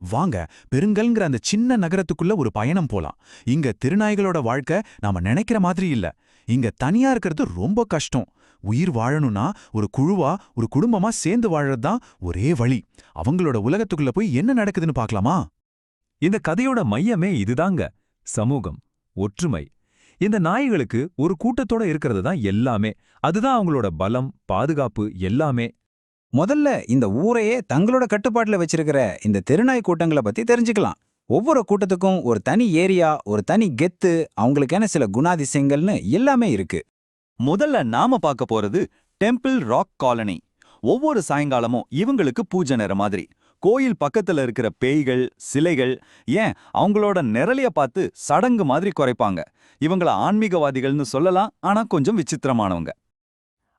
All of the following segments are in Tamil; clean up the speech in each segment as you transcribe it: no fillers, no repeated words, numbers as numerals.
வாங்க, பெருங்கல்ங்கிற அந்த சின்ன நகரத்துக்குள்ள ஒரு பயணம் போலாம். இங்க திருநாய்களோட வாழ்க்கை நாம நினைக்கிற மாதிரி இல்ல. இங்க தனியா இருக்கிறது ரொம்ப கஷ்டம். உயிர் வாழணும்னா ஒரு குழுவா, ஒரு குடும்பமா சேர்ந்து வாழறது தான் ஒரே வழி. அவங்களோட உலகத்துக்குள்ள போய் என்ன நடக்குதுன்னு பார்க்கலாமா? இந்த கதையோட மையமே இதுதாங்க. சமூகம், ஒற்றுமை. இந்த நாய்களுக்கு ஒரு கூட்டத்தோட இருக்கிறது தான் எல்லாமே. அதுதான் அவங்களோட பலம், பாதுகாப்பு எல்லாமே. முதல்ல இந்த ஊரையே தங்களோட கட்டுப்பாட்டுல வச்சிருக்கிற இந்த தெருநாய் கூட்டங்களை பத்தி தெரிஞ்சுக்கலாம். ஒவ்வொரு கூட்டத்துக்கும் ஒரு தனி ஏரியா, ஒரு தனி கெத்து, அவங்களுக்கான சில குணாதிசயங்கள்னு எல்லாமே இருக்கு. முதல்ல நாம பார்க்க போறது டெம்பிள் ராக் காலனி. ஒவ்வொரு சாயங்காலமும் இவங்களுக்கு பூஜை நேரம் மாதிரி. கோயில் பக்கத்துல இருக்கிற பேய்கள், சிலைகள், ஏன் அவங்களோட நிரலிய பார்த்து சடங்கு மாதிரி குறைப்பாங்க. இவங்கள ஆன்மீகவாதிகள்னு சொல்லலாம், ஆனா கொஞ்சம் விசித்திரமானவங்க.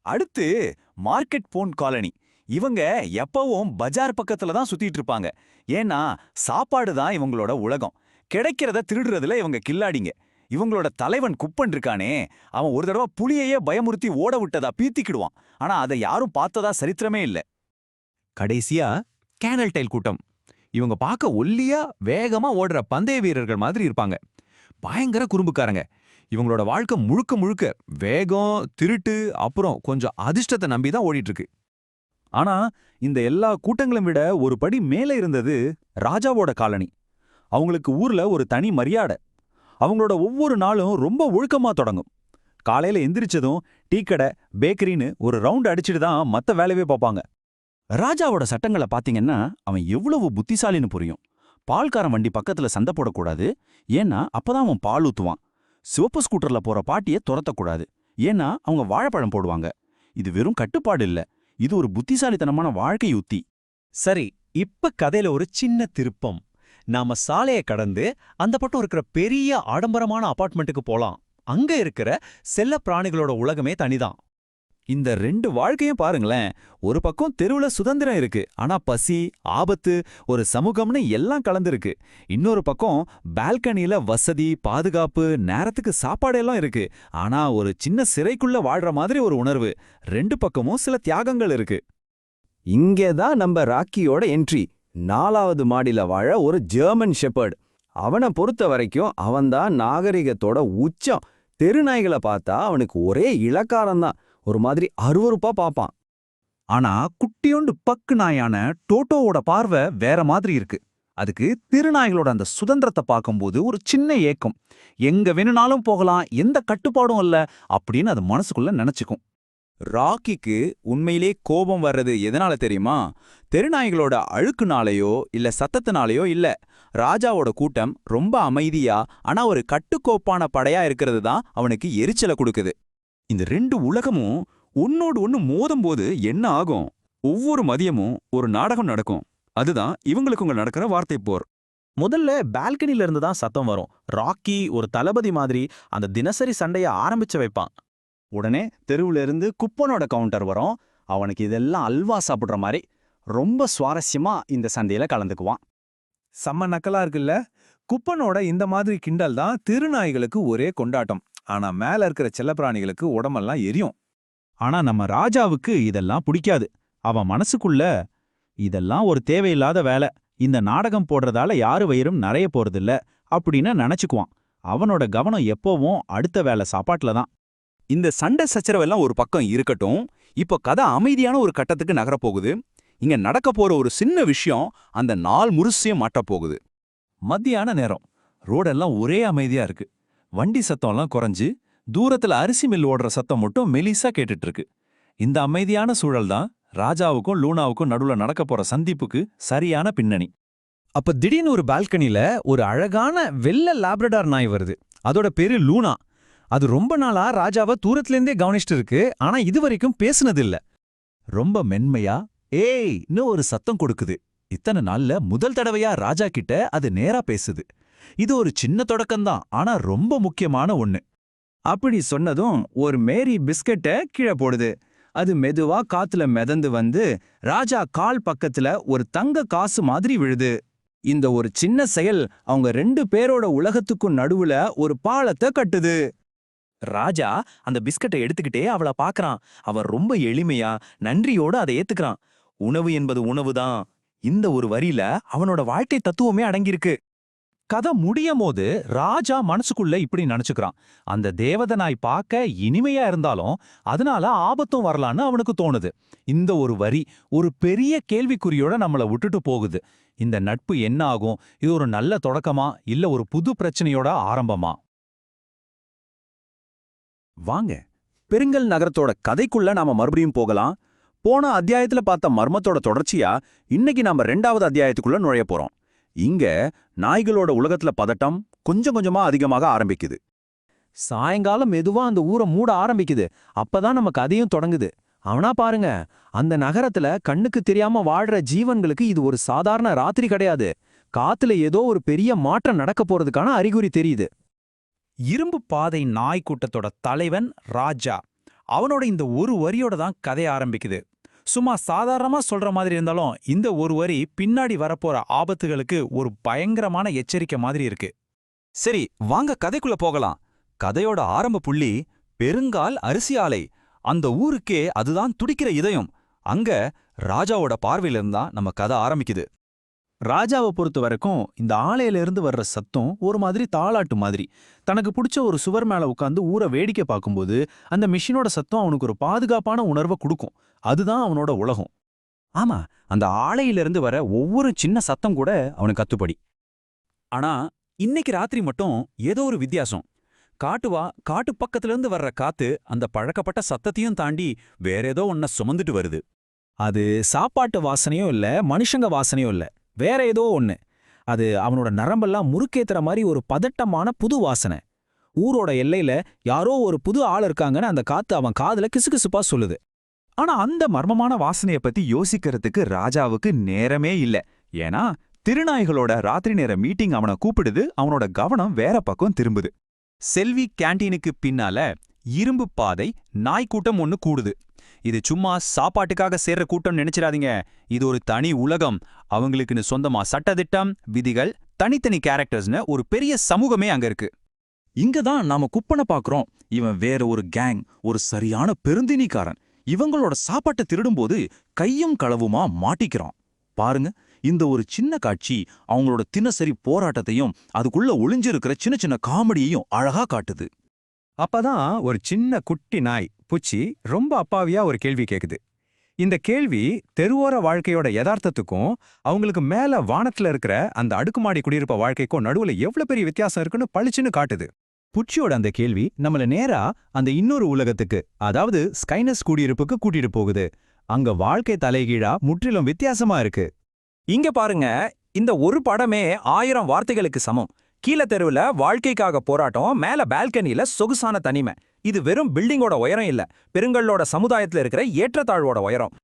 அடுத்து மார்க்கெட் போன் காலனி. இவங்க எப்பவும் பஜார் பக்கத்துல தான் சுத்திட்டு இருப்பாங்க. ஏன்னா சாப்பாடு தான் இவங்களோட உலகம். கிடைக்கிறத திருடுறதுல இவங்க கில்லாடிங்க. இவங்களோட தலைவன் குப்பன் இருக்கானே, அவன் ஒரு தடவை புலியையே பயமுறுத்தி ஓட விட்டதா பீத்திக்கிடுவான். ஆனா அதை யாரும் பார்த்ததா சரித்திரமே இல்ல. கடைசியா கேனல் டைல் கூட்டம். இவங்க பார்க்க ஒல்லியா வேகமா ஓடுற பந்தய வீரர்கள் மாதிரி இருப்பாங்க. பயங்கர குறும்புக்காரங்க. இவங்களோட வாழ்க்கை முழுக்க முழுக்க வேகம், திருட்டு, அப்புறம் கொஞ்சம் அதிர்ஷ்டத்தை நம்பி தான் ஓடிட்டு இருக்கு. ஆனா இந்த எல்லா கூட்டங்களும் விட ஒரு படி மேலே இருந்தது ராஜாவோட காலனி. அவங்களுக்கு ஊர்ல ஒரு தனி மரியாதை. அவங்களோட ஒவ்வொரு நாளும் ரொம்ப ஒழுக்கமா தொடங்கும். காலையில எந்திரிச்சதும் டீ கடை, பேக்கரின்னு ஒரு ரவுண்ட் அடிச்சுட்டு தான் மத்த வேலையே பார்ப்பாங்க. ராஜாவோட சட்டங்களை பாத்தீங்கன்னா அவன் எவ்வளவு புத்திசாலின்னு புரியும். பால்காரன் வண்டி பக்கத்துல சண்டை போடக்கூடாது, ஏன்னா அப்பதான் அவன் பால் ஊத்துவான். சிவப்பு ஸ்கூட்டர்ல போற பாட்டியை துரத்தக்கூடாது, ஏன்னா அவங்க வாழைப்பழம் போடுவாங்க. இது வெறும் கட்டுப்பாடு இல்ல, இது ஒரு புத்திசாலித்தனமான வாழ்க்கை யுத்தி. சரி, இப்ப கதையில ஒரு சின்ன திருப்பம். நாம சாலைய கடந்து அந்த பக்கம் இருக்கிற பெரிய ஆடம்பரமான அபார்ட்மெண்ட்டுக்கு போலாம். அங்க இருக்கிற செல்ல பிராணிகளோட உலகமே தனிதான். இந்த ரெண்டு வாழ்க்கையும் பாருங்களேன். ஒரு பக்கம் தெருவுல சுதந்திரம் இருக்கு, ஆனா பசி, ஆபத்து, ஒரு சமூகம்னு எல்லாம் கலந்துருக்கு. இன்னொரு பக்கம் பால்கனில வசதி, பாதுகாப்பு, நேரத்துக்கு சாப்பாடு எல்லாம் இருக்கு, ஆனா ஒரு சின்ன சிறைக்குள்ள வாழ்ற மாதிரி ஒரு உணர்வு. ரெண்டு பக்கமும் சில தியாகங்கள் இருக்கு. இங்கேதான் நம்ம ராக்கியோட என்ட்ரி. 4வது மாடியில வாழ ஒரு ஜெர்மன் ஷெப்பர்ட். அவனை பொறுத்த வரைக்கும் அவன்தான் நாகரிகத்தோட உச்சம். தெருநாய்களை பார்த்தா அவனுக்கு ஒரே இளக்காரம்தான், ஒரு மாதிரி அருவருப்பா பாப்பான். ஆனா குட்டியோண்டு பக்கு நாயான டோட்டோவோட பார்வை வேற மாதிரி இருக்கு. அதுக்கு திருநாய்களோட அந்த சுதந்திரத்தை பார்க்கும்போது ஒரு சின்ன ஏக்கம். எங்க வேணும்னாலும் போகலாம், எந்த கட்டுப்பாடும் இல்ல அப்படின்னு அது மனசுக்குள்ள நினைச்சுக்கும். ராக்கிக்கு உண்மையிலே கோபம் வர்றது எதனால தெரியுமா? தெருநாய்களோட அழுக்குனாலேயோ இல்ல சத்தத்தினாலேயோ இல்ல. ராஜாவோட கூட்டம் ரொம்ப அமைதியா ஆனா ஒரு கட்டுக்கோப்பான படையா இருக்கிறது தான் அவனுக்கு எரிச்சலை கொடுக்குது. இந்த ரெண்டு உலகமும் ஒன்னோடு ஒன்னு மோதும் போது என்ன ஆகும்? ஒவ்வொரு மதியமும் ஒரு நாடகம் நடக்கும். அதுதான் இவங்களுக்குங்க நடக்கிற வார்த்தை போர். முதல்ல பால்கனில இருந்து தான் சத்தம் வரும். ராக்கி ஒரு தளபதி மாதிரி அந்த தினசரி சண்டைய ஆரம்பிச்சு வைப்பான். உடனே தெருவுல இருந்து குப்பனோட கவுண்டர் வரும். அவனுக்கு இதெல்லாம் அல்வா சாப்பிடுற மாதிரி ரொம்ப சுவாரஸ்யமா இந்த சண்டையில கலந்துக்குவான். செம்ம நக்கலா இருக்குல்ல? குப்பனோட இந்த மாதிரி கிண்டல் தான் திருநாய்களுக்கு ஒரே கொண்டாட்டம். ஆனா மேல இருக்கிற செல்லப்பிராணிகளுக்கு உடம்பெல்லாம் எரியும். ஆனா நம்ம ராஜாவுக்கு இதெல்லாம் பிடிக்காது. அவன் மனசுக்குள்ள இதெல்லாம் ஒரு தேவையில்லாத வேலை, இந்த நாடகம் போடுறதால யாரு வயிறும் நிறைய போறதில்ல அப்படின்னு நினைச்சுக்குவான். அவனோட கவனம் எப்பவும் அடுத்த வேலை சாப்பாட்டுல தான். இந்த சண்டை சச்சரவெல்லாம் ஒரு பக்கம் இருக்கட்டும், இப்போ கதை அமைதியான ஒரு கட்டத்துக்கு நகரப்போகுது. இங்க நடக்க போற ஒரு சின்ன விஷயம் அந்த நாள் முழுசையும் மாட்டப்போகுது. மத்தியான நேரம், ரோடெல்லாம் ஒரே அமைதியா இருக்கு. வண்டி சத்தம்லாம் குறைஞ்சு தூரத்துல அரிசி மில் ஓடுற சத்தம் மட்டும் மெலிசா கேட்டுட்டு இருக்கு. இந்த அமைதியான சூழல் தான் ராஜாவுக்கும் லூனாவுக்கும் நடுவுல நடக்க போற சந்திப்புக்கு சரியான பின்னணி. அப்ப திடீர்னு ஒரு பால்கனில ஒரு அழகான வெள்ளை லாப்ரடார் நாய் வருது. அதோட பேரு லூனா. அது ரொம்ப நாளா ராஜாவை தூரத்திலேருந்தே கவனிச்சிட்டு இருக்கு, ஆனா இதுவரைக்கும் பேசுனதில்ல. ரொம்ப மென்மையா ஏய்ன்னு ஒரு சத்தம் கொடுக்குது. இத்தனை நாள்ல முதல் தடவையா ராஜா கிட்ட அது நேரா பேசுது. இது ஒரு சின்ன தொடக்கம்தான், ஆனா ரொம்ப முக்கியமான ஒண்ணு. அப்படி சொன்னதும் ஒரு மேரி பிஸ்கட்ட கீழே போடுது. அது மெதுவா காத்துல மிதந்து வந்து ராஜா கால் பக்கத்துல ஒரு தங்க காசு மாதிரி விழுது. இந்த ஒரு சின்ன செயல் அவங்க 2 பேரோட உலகத்துக்கும் நடுவுல ஒரு பாலத்தை கட்டுது. ராஜா அந்த பிஸ்கட்டை எடுத்துக்கிட்டே அவளை பாக்குறான். அவன் ரொம்ப எளிமையா நன்றியோட அதை ஏத்துக்கிறான். உணவு என்பது உணவுதான், இந்த ஒரு வரியில அவனோட வாழ்க்கை தத்துவமே அடங்கியிருக்கு. கதை முடியும் போது ராஜா மனசுக்குள்ள இப்படி நினைச்சுக்கிறான். அந்த தேவதை நாய் பார்க்க இனிமையா இருந்தாலும் அதனால ஆபத்தும் வரலான்னு அவனுக்கு தோணுது. இந்த ஒரு வரி ஒரு பெரிய கேள்விக்குறியோட நம்மள விட்டுட்டு போகுது. இந்த நட்பு என்ன ஆகும்? இது ஒரு நல்ல தொடக்கமா இல்ல ஒரு புது பிரச்சனையோட ஆரம்பமா? வாங்க, பெருங்கல் நகரத்தோட கதைக்குள்ள நாம மறுபடியும் போகலாம். போன அத்தியாயத்துல பார்த்த மர்மத்தோட தொடர்ச்சியா இன்னைக்கு நாம 2வது அத்தியாயத்துக்குள்ள நுழைய போறோம். இங்க நாய்களோட உலகத்துல பதட்டம் கொஞ்சம் கொஞ்சமா அதிகமாக ஆரம்பிக்குது. சாயங்காலம் மெதுவா அந்த ஊரை மூட ஆரம்பிக்குது. அப்பதான் நம்ம கதையும் தொடங்குது. அவனா பாருங்க, அந்த நகரத்துல கண்ணுக்கு தெரியாம வாழ்ற ஜீவன்களுக்கு இது ஒரு சாதாரண ராத்திரி கிடையாது. காத்துல ஏதோ ஒரு பெரிய மாற்றம் நடக்க போறதுக்கான அறிகுறி தெரியுது. இரும்பு பாதை நாய் கூட்டத்தோட தலைவன் ராஜா. அவனோட இந்த ஒரு வரியோட தான் கதை ஆரம்பிக்குது. சும்மா சாதாரணமா சொல்ற மாதிரி இருந்தாலும் இந்த ஒரு வரி பின்னாடி வரப்போற ஆபத்துகளுக்கு ஒரு பயங்கரமான எச்சரிக்கை மாதிரி இருக்கு. சரி, வாங்க கதைக்குள்ள போகலாம். கதையோட ஆரம்ப புள்ளி பெருங்கால் அரிசி ஆலை. அந்த ஊருக்கே அதுதான் துடிக்கிற இதயம். அங்க ராஜாவோட பார்வையிலிருந்து தான் நம்ம கதை ஆரம்பிக்குது. ராஜாவை பொறுத்த வரைக்கும் இந்த ஆலையிலிருந்து வர்ற சத்தம் ஒரு மாதிரி தாலாட்டு மாதிரி. தனக்கு பிடிச்ச ஒரு சுவர் மேல உட்காந்து ஊரை வேடிக்கை பார்க்கும்போது அந்த மிஷினோட சத்தம் அவனுக்கு ஒரு பாதுகாப்பான உணர்வை கொடுக்கும். அதுதான் அவனோட உலகம். ஆமா, அந்த ஆலையிலிருந்து வர ஒவ்வொரு சின்ன சத்தம் கூட அவனுக்கு கத்துப்படி. ஆனா இன்னைக்கு ராத்திரி மட்டும் ஏதோ ஒரு வித்தியாசம். காட்டு பக்கத்திலிருந்து வர்ற காத்து அந்த பழக்கப்பட்ட சத்தத்தையும் தாண்டி வேற ஏதோ ஒன்ன சுமந்துட்டு வருது. அது சாப்பாட்டு வாசனையும் இல்ல, மனுஷங்க வாசனையும் இல்ல, வேற ஏதோ ஒண்ணு. அது அவனோட நரம்பெல்லாம் முறுக்கேத்துற மாதிரி ஒரு பதட்டமான புது வாசனை. ஊரோட எல்லையில யாரோ ஒரு புது ஆள் இருக்காங்கன்னு அந்த காத்து அவன் காதுல கிசுகிசுப்பா சொல்லுது. ஆனா அந்த மர்மமான வாசனைய பத்தி யோசிக்கிறதுக்கு ராஜாவுக்கு நேரமே இல்ல. ஏன்னா திருநாய்களோட ராத்திரி நேர மீட்டிங் அவனை கூப்பிடுது. அவனோட கவனம் வேற பக்கம் திரும்புது. செல்வி கேண்டீனுக்கு பின்னால இரும்பு பாதை நாய்க்கூட்டம் ஒன்னு கூடுது. இது சும்மா சாப்பாட்டுக்காக சேர்ற கூட்டம் நினைச்சிடாதீங்க. இது ஒரு தனி உலகம். அவங்களுக்குன்னு சொந்தமா சட்டதிட்டம், விதிகள், தனித்தனி கேரக்டர்ஸ்னு ஒரு பெரிய சமூகமே அங்க இருக்கு. இங்கதான் நாம குப்பனை பாக்குறோம். இவன் வேற ஒரு கேங், ஒரு சரியான பெருந்தினிக்காரன். இவங்களோட சாப்பாட்டை திருடும்போது கையும் களவுமா மாட்டிக்கிறான். பாருங்க, இந்த ஒரு சின்ன காட்சி அவங்களோட தினசரி போராட்டத்தையும் அதுக்குள்ள ஒளிஞ்சிருக்கிற சின்ன சின்ன காமெடியையும் அழகா காட்டுது. அப்பதான் ஒரு சின்ன குட்டி நாய் புச்சி ரொம்ப அப்பாவியா ஒரு கேள்வி கேக்குது. இந்த கேள்வி தெருவோர வாழ்க்கையோட யதார்த்தத்துக்கும் அவங்களுக்கு மேல வானத்துல இருக்கிற அந்த அடுக்குமாடி குடியிருப்ப வாழ்க்கைக்கும் நடுவுல எவ்வளவு பெரிய வித்தியாசம் இருக்குன்னு பளிச்சுன்னு காட்டுது. புச்சியோட அந்த கேள்வி நம்மள நேரா அந்த இன்னொரு உலகத்துக்கு, அதாவது ஸ்கைனஸ் குடியிருப்புக்கு கூட்டிட்டு போகுது. அங்க வாழ்க்கை தலைகீழா முற்றிலும் வித்தியாசமா இருக்கு. இங்க பாருங்க, இந்த ஒரு படமே 1000 வார்த்தைகளுக்கு சமம். கீழ தெருவுல வாழ்க்கைக்காக போராட்டம், மேல பால்கனில சொகுசான தனிமை. இது வெறும் பில்டிங்கோட உயரம் இல்ல, பெருங்கல்லோட சமுதாயத்துல இருக்கிற ஏற்றத்தாழ்வோட உயரம்.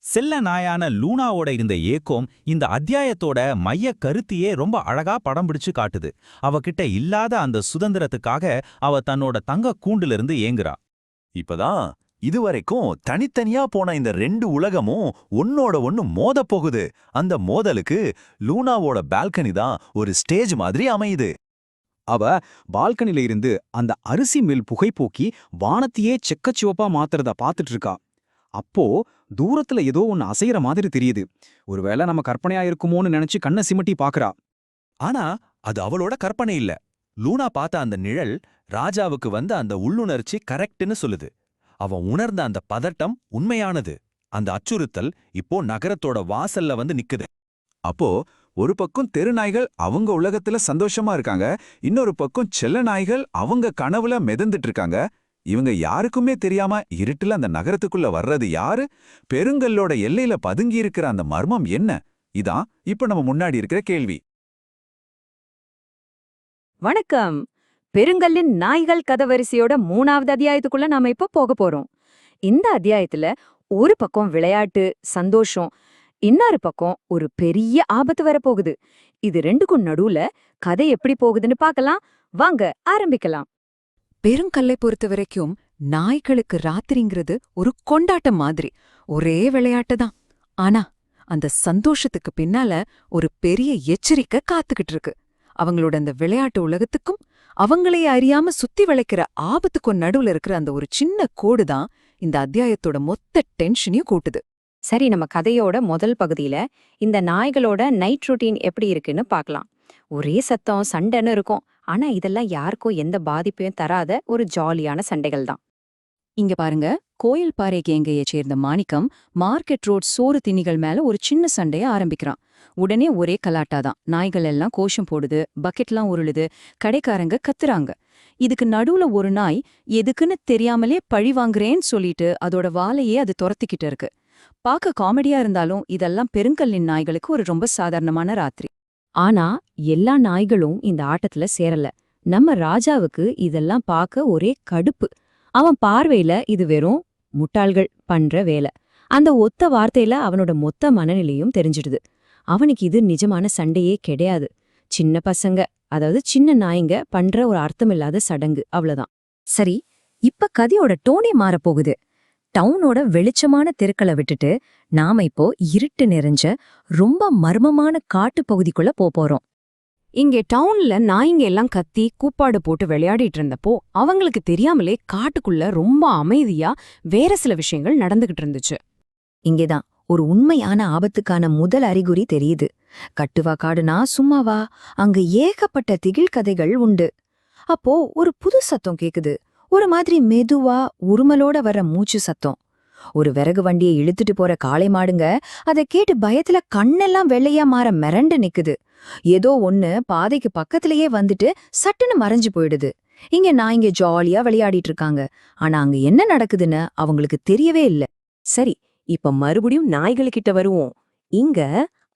செல்ல நாயான லூனாவோட இருந்த ஏக்கம் இந்த அத்தியாயத்தோட மைய கருத்தையே ரொம்ப அழகா படம் பிடிச்சு காட்டுது. அவகிட்ட இல்லாத அந்த சுதந்திரத்துக்காக அவ தன்னோட தங்க கூண்டிலிருந்து ஏங்குறா. இப்பதான் இதுவரைக்கும் தனித்தனியா போன இந்த 2 உலகமும் ஒன்னோட ஒன்னு மோத போகுது. அந்த மோதலுக்கு லூனாவோட பால்கனி தான் ஒரு ஸ்டேஜ் மாதிரி அமையுது. அவ பால்கனில இருந்து அந்த அரிசி மில் புகைப்போக்கி வானத்தையே செக்கச்சிவப்பா மாத்துறத பாத்துட்டு இருக்கா. அப்போ தூரத்துல ஏதோ ஒன்னு அசையற மாதிரி தெரியுது. ஒருவேளை நம்ம கற்பனையா இருக்குமோன்னு நினைச்சு கண்ணை சிமிட்டி பாக்குறா. ஆனா அது அவளோட கற்பனை இல்ல. லூனா பார்த்த அந்த நிழல் ராஜாவுக்கு வந்த அந்த உள்ளுணர்ச்சி கரெக்ட்னு சொல்லுது. அவன் உணர்ந்த அந்த பதட்டம் உண்மையானது. அந்த அச்சுறுத்தல் இப்போ நகரத்தோட வாசல்ல வந்து நிக்குது. அப்போ ஒரு பக்கம் தெருநாய்கள் அவங்க உலகத்துல சந்தோஷமா இருக்காங்க, இன்னொரு பக்கம் செல்ல நாய்கள் அவங்க கனவுல மிதந்துட்டு இருக்காங்க. இவங்க யாருக்குமே தெரியாம இருட்டுல அந்த நகரத்துக்குள்ள வர்றது யாரு? பெருங்கல்லோட எல்லையில பதுங்கி இருக்கிற அந்த மர்மம் என்ன? இதான் இப்ப நம்ம முன்னாடி இருக்கிற கேள்வி. வணக்கம். பெருங்கல்லின் நாய்கள் கதவரிசையோட 3வது அத்தியாயத்துக்குள்ள நாம இப்ப போக போறோம். இந்த அத்தியாயத்துல ஒரு பக்கம் விளையாட்டு, சந்தோஷம், இன்னொரு பக்கம் ஒரு பெரிய ஆபத்து வரப்போகுது. இது ரெண்டுக்கும் நடுவுல கதை எப்படி போகுதுன்னு பார்க்கலாம். வாங்க ஆரம்பிக்கலாம். பெருங்கல்லை பொறுத்த வரைக்கும் நாய்களுக்கு ராத்திரிங்கிறது ஒரு கொண்டாட்டம் மாதிரி, ஒரே விளையாட்டு தான். ஆனா அந்த சந்தோஷத்துக்கு பின்னால ஒரு பெரிய எச்சரிக்கை காத்துக்கிட்டு இருக்கு. அவங்களோட அந்த விளையாட்டு உலகத்துக்கும் அவங்களையே அறியாம சுத்தி வளைக்கிற ஆபத்துக்கும் நடுவுல இருக்கிற அந்த ஒரு சின்ன கோடு தான் இந்த அத்தியாயத்தோட மொத்த டென்ஷனையும் கூட்டுது. சரி, நம்ம கதையோட முதல் பகுதியில இந்த நாய்களோட நைட் ரொட்டீன் எப்படி இருக்குன்னு பார்க்கலாம். ஒரே சத்தம், சண்டைன்னு இருக்கும். ஆனா இதெல்லாம் யாருக்கும் எந்த பாதிப்பையும் தராத ஒரு ஜாலியான சண்டைகள் தான். இங்க பாருங்க, கோயில் பாறை கேங்கையை சேர்ந்த மாணிக்கம் மார்க்கெட் ரோட் சோறு திணிகள் மேல ஒரு சின்ன சண்டைய ஆரம்பிக்கிறான். உடனே ஒரே கலாட்டாதான். நாய்கள் எல்லாம் கோஷம் போடுது, பக்கெட்லாம் உருளுது, கடைக்காரங்க கத்துறாங்க. இதுக்கு நடுவுல ஒரு நாய் எதுக்குன்னு தெரியாமலே பழி வாங்குறேன்னு சொல்லிட்டு அதோட வாலையே அது துரத்திக்கிட்டு இருக்கு. பார்க்க காமெடியா இருந்தாலும் இதெல்லாம் பெருங்கல்லின் நாய்களுக்கு ஒரு ரொம்ப சாதாரணமான ராத்திரி. ஆனா எல்லா நாய்களும் இந்த ஆட்டத்துல சேரல. நம்ம ராஜாவுக்கு இதெல்லாம் பார்க்க ஒரே கடுப்பு. அவன் பார்வையில இது வெறும் முட்டாள்கள் பண்ற வேலை. அந்த ஒத்த வார்த்தையில அவனோட மொத்த மனநிலையும் தெரிஞ்சிடுது. அவனுக்கு இது நிஜமான சண்டையே கிடையாது. சின்ன பசங்க, அதாவது சின்ன நாய்ங்க பண்ற ஒரு அர்த்தமில்லாத சடங்கு, அவ்வளவுதான். சரி, இப்ப கதையோட டோனே மாறப்போகுது. டவுனோட வெளிச்சமான தெருக்களை விட்டுட்டு நாம இப்போ இருட்டு நிறைஞ்ச ரொம்ப மர்மமான காட்டு பகுதிக்குள்ள போறோம். இங்கே டவுன்ல நாய்ங்க எல்லாம் கத்தி கூப்பாடு போட்டு விளையாடிட்டு இருந்தப்போ அவங்களுக்கு தெரியாமலே காட்டுக்குள்ள ரொம்ப அமைதியா வேற சில விஷயங்கள் நடந்துகிட்டு இருந்துச்சு. இங்கேதான் ஒரு உண்மையான ஆபத்துக்கான முதல் அறிகுறி தெரியுது. கட்டுவா காடுனா சும்மாவா, அங்க ஏகப்பட்ட திகில் கதைகள் உண்டு. அப்போ ஒரு புது சத்தம் கேக்குது. ஒரு மாதிரி மெதுவா உருமலோட வர்ற மூச்சு சத்தம். ஒரு விறகு வண்டியை இழுத்துட்டு போற காளை மாடுங்க அதை கேட்டு பயத்துல கண்ணெல்லாம் வெள்ளையா மாற மிரண்டு நிக்குது. ஏதோ ஒண்ணு பாதைக்கு பக்கத்திலேயே வந்துட்டு சட்டுன்னு மறைஞ்சு போயிடுது. இங்க நாய்ங்க ஜாலியா விளையாடிட்டு இருக்காங்க. ஆனா அங்க என்ன நடக்குதுன்னு அவங்களுக்கு தெரியவே இல்ல. சரி, இப்ப மறுபடியும் நாய்களுக்கிட்ட வருவோம். இங்க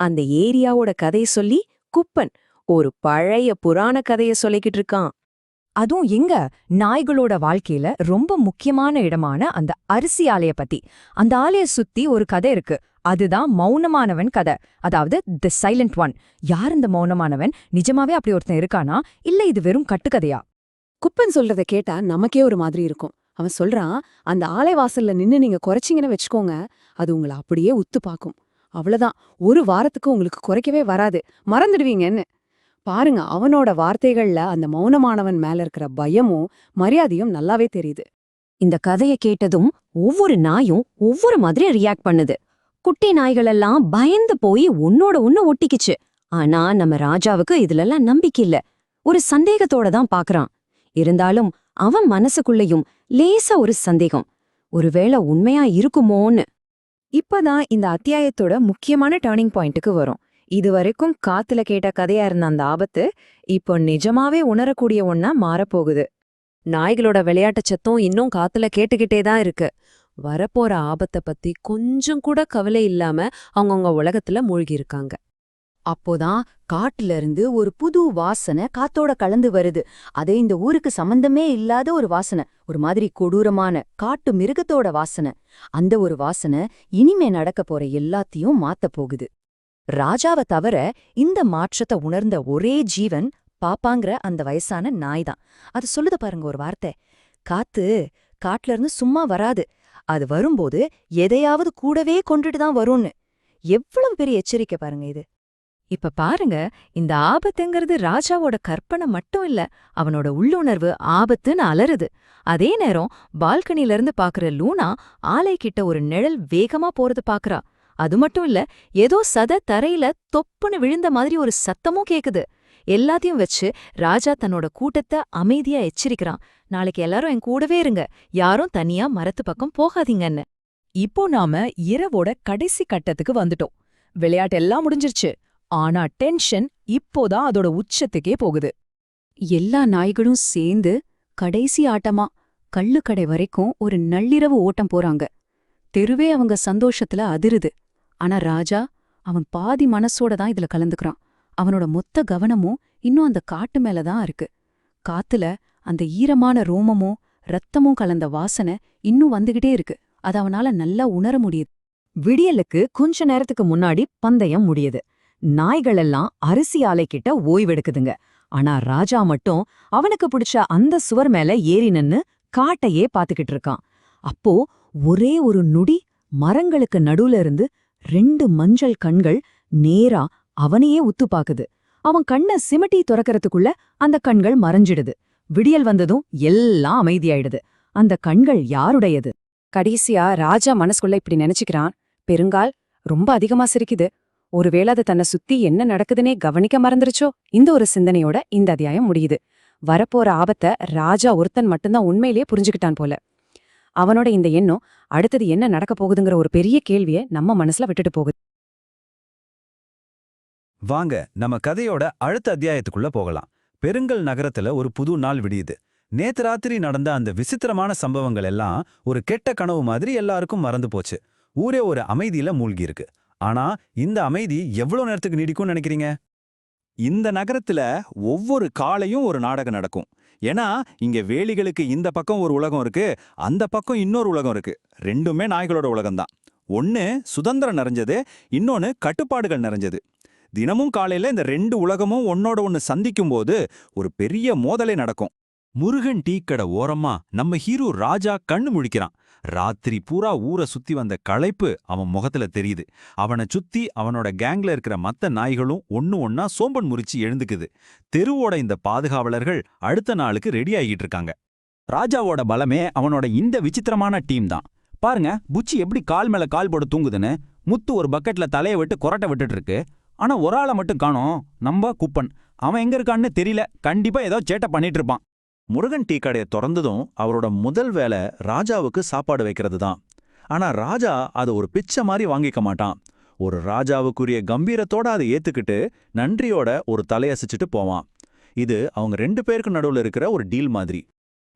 அந்த ஏரியாவோட கதையை சொல்லி குப்பன் ஒரு பழைய புராண கதைய சொல்லிக்கிட்டு இருக்கான். அதுவும் எங்க நாய்களோட வாழ்க்கையில ரொம்ப முக்கியமான இடமான அந்த அரிசி ஆலைய பத்தி. அந்த ஆலைய சுத்தி ஒரு கதை இருக்கு. அதுதான் மௌனமானவன் கதை, அதாவது தி சைலண்ட் ஒன். யார் இந்த மௌனமானவன்? நிஜமாவே அப்படி ஒருத்தன் இருக்கானா, இல்ல இது வெறும் கட்டுக்கதையா? குப்பன் சொல்றத கேட்டா நமக்கே ஒரு மாதிரி இருக்கும். அவன் சொல்றான், அந்த ஆலை வாசல்ல நின்னு நீங்க குறைச்சிங்கன்னு வச்சுக்கோங்க, அது உங்களை அப்படியே உத்து பாக்கும். அவ்வளவுதான், ஒரு வாரத்துக்கு உங்களுக்கு குறைக்கவே வராது, மறந்துடுவீங்கன்னு. பாருங்க, அவனோட வார்த்தைகள்ல அந்த மௌனமானவன் மேல இருக்கிற பயமும் மரியாதையும் நல்லாவே தெரியுது. இந்த கதையை கேட்டதும் ஒவ்வொரு நாயும் ஒவ்வொரு மாதிரி ரியாக்ட் பண்ணுது. குட்டி நாய்களெல்லாம் பயந்து போய் ஒன்னோட ஒண்ணு ஒட்டிக்கிச்சு. ஆனா நம்ம ராஜாவுக்கு இதுலெல்லாம் நம்பிக்கை இல்ல. ஒரு சந்தேகத்தோட தான் பாக்குறான். இருந்தாலும் அவன் மனசுக்குள்ளேயும் லேசா ஒரு சந்தேகம், ஒருவேளை உண்மையா இருக்குமோன்னு. இப்பதான் இந்த அத்தியாயத்தோட முக்கியமான டர்னிங் பாயிண்ட்டுக்கு வரும். இதுவரைக்கும் காத்துல கேட்ட கதையா இருந்த அந்த ஆபத்து இப்போ நிஜமாவே உணரக்கூடிய ஒன்னா மாறப்போகுது. நாய்களோட விளையாட்டு சத்தம் இன்னும் காத்துல கேட்டுக்கிட்டே தான் இருக்கு. வரப்போற ஆபத்தை பத்தி கொஞ்சம் கூட கவலை இல்லாம அவங்கவுங்க உலகத்துல மூழ்கி இருக்காங்க. அப்போதான் காட்டுல இருந்து ஒரு புது வாசனை காத்தோட கலந்து வருது. அது இந்த ஊருக்கு சம்பந்தமே இல்லாத ஒரு வாசனை, ஒரு மாதிரி கொடூரமான காட்டு மிருகத்தோட வாசனை. அந்த ஒரு வாசனை இனிமே நடக்க போற எல்லாத்தையும் மாத்த போகுது. ராஜாவை தவிர இந்த மாற்றத்தை உணர்ந்த ஒரே ஜீவன் பாப்பாங்கிற அந்த வயசான நாய்தான். அது சொல்லுது பாருங்க ஒரு வார்த்தை, காத்து காட்டுல இருந்து சும்மா வராது, அது வரும்போது எதையாவது கூடவே கொண்டுட்டு தான் வரும்னு. எவ்வளவு பெரிய எச்சரிக்கை பாருங்க இது. இப்ப பாருங்க, இந்த ஆபத்துங்கிறது ராஜாவோட கற்பனை மட்டும் இல்ல, அவனோட உள்ளுணர்வு ஆபத்துன்னு அலறுது. அதே நேரம் பால்கனில இருந்து பாக்குற லூனா ஆலைக்கிட்ட ஒரு நிழல் வேகமா போறது பாக்குறா. அது மட்டும் இல்ல, ஏதோ சத தரையில தொப்புன்னு விழுந்த மாதிரி ஒரு சத்தமும் கேக்குது. எல்லாத்தையும் வச்சு ராஜா தன்னோட கூட்டத்தை அமைதியா எச்சரிக்கிறான். நாளைக்கு எல்லாரும் என் கூடவே இருங்க, யாரும் தனியா மரத்து பக்கம் போகாதீங்கன்னு. இப்போ நாம இரவோட கடைசி கட்டத்துக்கு வந்துட்டோம். விளையாட்டு எல்லாம் முடிஞ்சிருச்சு. ஆனா டென்ஷன் இப்போதான் அதோட உச்சத்துக்கே போகுது. எல்லா நாய்களும் சேர்ந்து கடைசி ஆட்டமா கள்ளுக்கடை வரைக்கும் ஒரு நள்ளிரவு ஓட்டம் போறாங்க. தெருவே அவங்க சந்தோஷத்துல அதிருது. ஆனா ராஜா, அவன் பாதி மனசோட தான் இதுல கலந்துக்கிறான். அவனோட மொத்த கவனமும் இன்னும் அந்த காட்டு மேலதான் இருக்கு. காத்துல அந்த ஈரமான ரோமமும் ரத்தமும் கலந்த வாசனை இன்னும் வந்துகிட்டே இருக்கு. அது அவனால நல்லா உணர முடியுது. விடியலுக்கு கொஞ்ச நேரத்துக்கு முன்னாடி பந்தயம் முடியுது. நாய்களெல்லாம் அரிசி ஆலைக்கிட்ட ஓய்வெடுக்குதுங்க. ஆனா ராஜா மட்டும் அவனுக்கு பிடிச்ச அந்த சுவர் மேல ஏறி நின்னு காட்டையே பாத்துக்கிட்டு இருக்கான். அப்போ ஒரே ஒரு நொடி மரங்களுக்கு நடுவுல இருந்து 2 மஞ்சள் கண்கள் நேரா அவனையே உத்து பாக்குது. அவன் கண்ணை சிமிட்டி துறக்கறதுக்குள்ள அந்த கண்கள் மறைஞ்சிடுது. விடியல் வந்ததும் எல்லாம் அமைதியாயிடுது. அந்த கண்கள் யாருடையது? கடைசியா ராஜா மனசுக்குள்ள இப்படி நினைச்சுக்கிறான், பெருங்கால் ரொம்ப அதிகமா சிரிக்குது. ஒருவேளை அது தன்னை சுத்தி என்ன நடக்குதுன்னே கவனிக்க மறந்துருச்சோ? இந்த ஒரு சிந்தனையோட இந்த அத்தியாயம் முடியுது. வரப்போற ஆபத்தை ராஜா ஒருத்தன் மட்டும்தான் உண்மையிலேயே புரிஞ்சுக்கிட்டான் போல. அவனோட இந்த எண்ணம் அடுத்தது என்ன நடக்க போகுதுங்கிற ஒரு பெரிய கேள்வியை நம்ம மனசுல விட்டுட்டு போகுது. வாங்க நம்ம கதையோட அடுத்த அத்தியாயத்துக்குள்ள போகலாம். பெருங்கல் நகரத்துல ஒரு புது நாள் விடியுது. நேத்து ராத்திரி நடந்த அந்த விசித்திரமான சம்பவங்கள் எல்லாம் ஒரு கெட்ட கனவு மாதிரி எல்லாருக்கும் மறந்து போச்சு. ஊரே ஒரு அமைதியில மூழ்கி இருக்கு. ஆனா இந்த அமைதி எவ்வளவு நேரத்துக்கு நீடிக்கும்னு நினைக்கிறீங்க? இந்த நகரத்துல ஒவ்வொரு காலையும் ஒரு நாடகம் நடக்கும். ஏன்னா இங்க வேலிகளுக்கு இந்த பக்கம் ஒரு உலகம் இருக்கு, அந்த பக்கம் இன்னொரு உலகம் இருக்கு. ரெண்டுமே நாய்களோட உலகம்தான். ஒன்னு சுதந்திரம் நிறைஞ்சது, இன்னொன்னு கட்டுப்பாடுகள் நிறைஞ்சது. தினமும் காலையில இந்த ரெண்டு உலகமும் ஒன்னோட ஒன்னு சந்திக்கும் போது ஒரு பெரிய மோதலே நடக்கும். முருகன் டீக்கடை ஓரமா நம்ம ஹீரோ ராஜா கண்ணு முழிக்கிறான். ராத்திரி பூரா ஊரை சுத்தி வந்த களைப்பு அவன் முகத்துல தெரியுது. அவனை சுத்தி அவனோட கேங்ல இருக்கிற மத்த நாய்களும் ஒன்னு ஒன்னா சோம்பன் முறிச்சு எழுந்துக்குது. தெருவோட இந்த பாதுகாவலர்கள் அடுத்த நாளுக்கு ரெடி ஆகிட்டு இருக்காங்க. ராஜாவோட பலமே அவனோட இந்த விசித்திரமான டீம் தான். பாருங்க, புச்சி எப்படி கால் மேல கால் போட்டு தூங்குதுன்னு. முத்து ஒரு பக்கெட்ல தலையை விட்டு கொரட்டை விட்டுட்டு இருக்கு. ஆனா ஒரு ஆளை மட்டும் காணோம், நம்ம குப்பன். அவன் எங்க இருக்கான்னு தெரியல, கண்டிப்பா ஏதோ சேட்டை பண்ணிட்டு இருப்பான். முருகன் டீ கடையை திறந்ததும் அவரோட முதல் வேலை ராஜாவுக்கு சாப்பாடு வைக்கிறது தான். ஆனா ராஜா அதை ஒரு பிச்சை மாதிரி வாங்கிக்க மாட்டான். ஒரு ராஜாவுக்குரிய கம்பீரத்தோட அதை ஏத்துக்கிட்டு நன்றியோட ஒரு தலையசிச்சுட்டு போவான். இது அவங்க ரெண்டு பேருக்கு நடுவுல இருக்கிற ஒரு டீல் மாதிரி.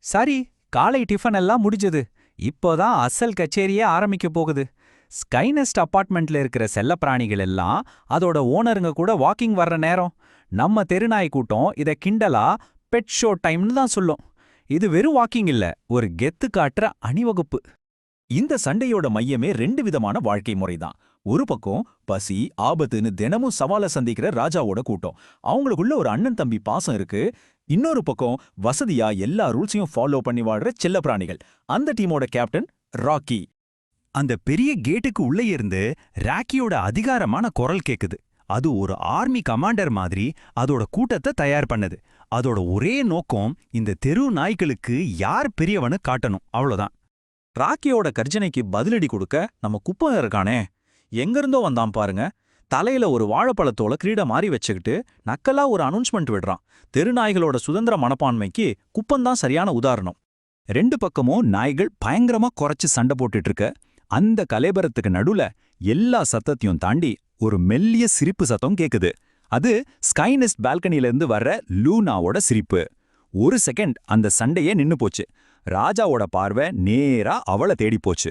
சரி, காலை டிஃபன் எல்லாம் முடிஞ்சது. இப்போதான் அசல் கச்சேரியே ஆரம்பிக்க போகுது. ஸ்கைநெஸ்ட் அபார்ட்மெண்ட்ல இருக்கிற செல்லப்பிராணிகள் எல்லாம் அதோட ஓனருங்க கூட வாக்கிங் வர்ற நேரம். நம்ம தெருநாய் கூட்டம் இதை கிண்டலா பெட் ஷோ டைம்னு தான் சொல்லும். இது வெறும் வாக்கிங் இல்ல, ஒரு கெத்து காட்டுற அணிவகுப்பு. இந்த சண்டையோட மையமே ரெண்டு விதமான வாழ்க்கை முறைதான். ஒரு பக்கம் பசி ஆபத்துன்னு தினமும் சவாலை சந்திக்கிற ராஜாவோட கூட்டம், அவங்களுக்குள்ள ஒரு அண்ணன் தம்பி பாசம் இருக்கு. இன்னொரு பக்கம் வசதியா எல்லா ரூல்ஸையும் ஃபாலோ பண்ணி வாழ்ற செல்ல பிராணிகள், அந்த டீமோட கேப்டன் ராக்கி. அந்த பெரிய கேட்டுக்கு உள்ளே இருந்து ராக்கியோட அதிகாரமான குரல் கேக்குது. அது ஒரு ஆர்மி கமாண்டர் மாதிரி அதோட கூட்டத்தை தயார் பண்ணுது. அதோட ஒரே நோக்கம் இந்த தெரு நாய்களுக்கு யார் பெரியவனு காட்டணும், அவ்வளோதான். ராக்கியோட கர்ஜனைக்கு பதிலடி கொடுக்க நம்ம குப்பன் இருக்கானே, எங்கிருந்தோ வந்தான் பாருங்க. தலையில ஒரு வாழைப்பழத்தோல கிரீட மாறி வச்சுக்கிட்டு நக்கலா ஒரு அனௌன்ஸ்மெண்ட் விடுறான். தெருநாய்களோட சுதந்திர மனப்பான்மைக்கு குப்பன்தான் சரியான உதாரணம். ரெண்டு பக்கமும் நாய்கள் பயங்கரமா குறைச்சு சண்டை போட்டுட்டு இருக்க அந்த கலேபரத்துக்கு நடுல எல்லா சத்தத்தையும் தாண்டி ஒரு மெல்லிய சிரிப்பு சத்தம் கேக்குது. அது ஸ்கைநெஸ்ட் பால்கனியிலிருந்து வர்ற லூனாவோட சிரிப்பு. ஒரு செகண்ட் அந்த சண்டையே நின்னு போச்சு. ராஜாவோட பார்வை நேரா அவளை தேடி போச்சு.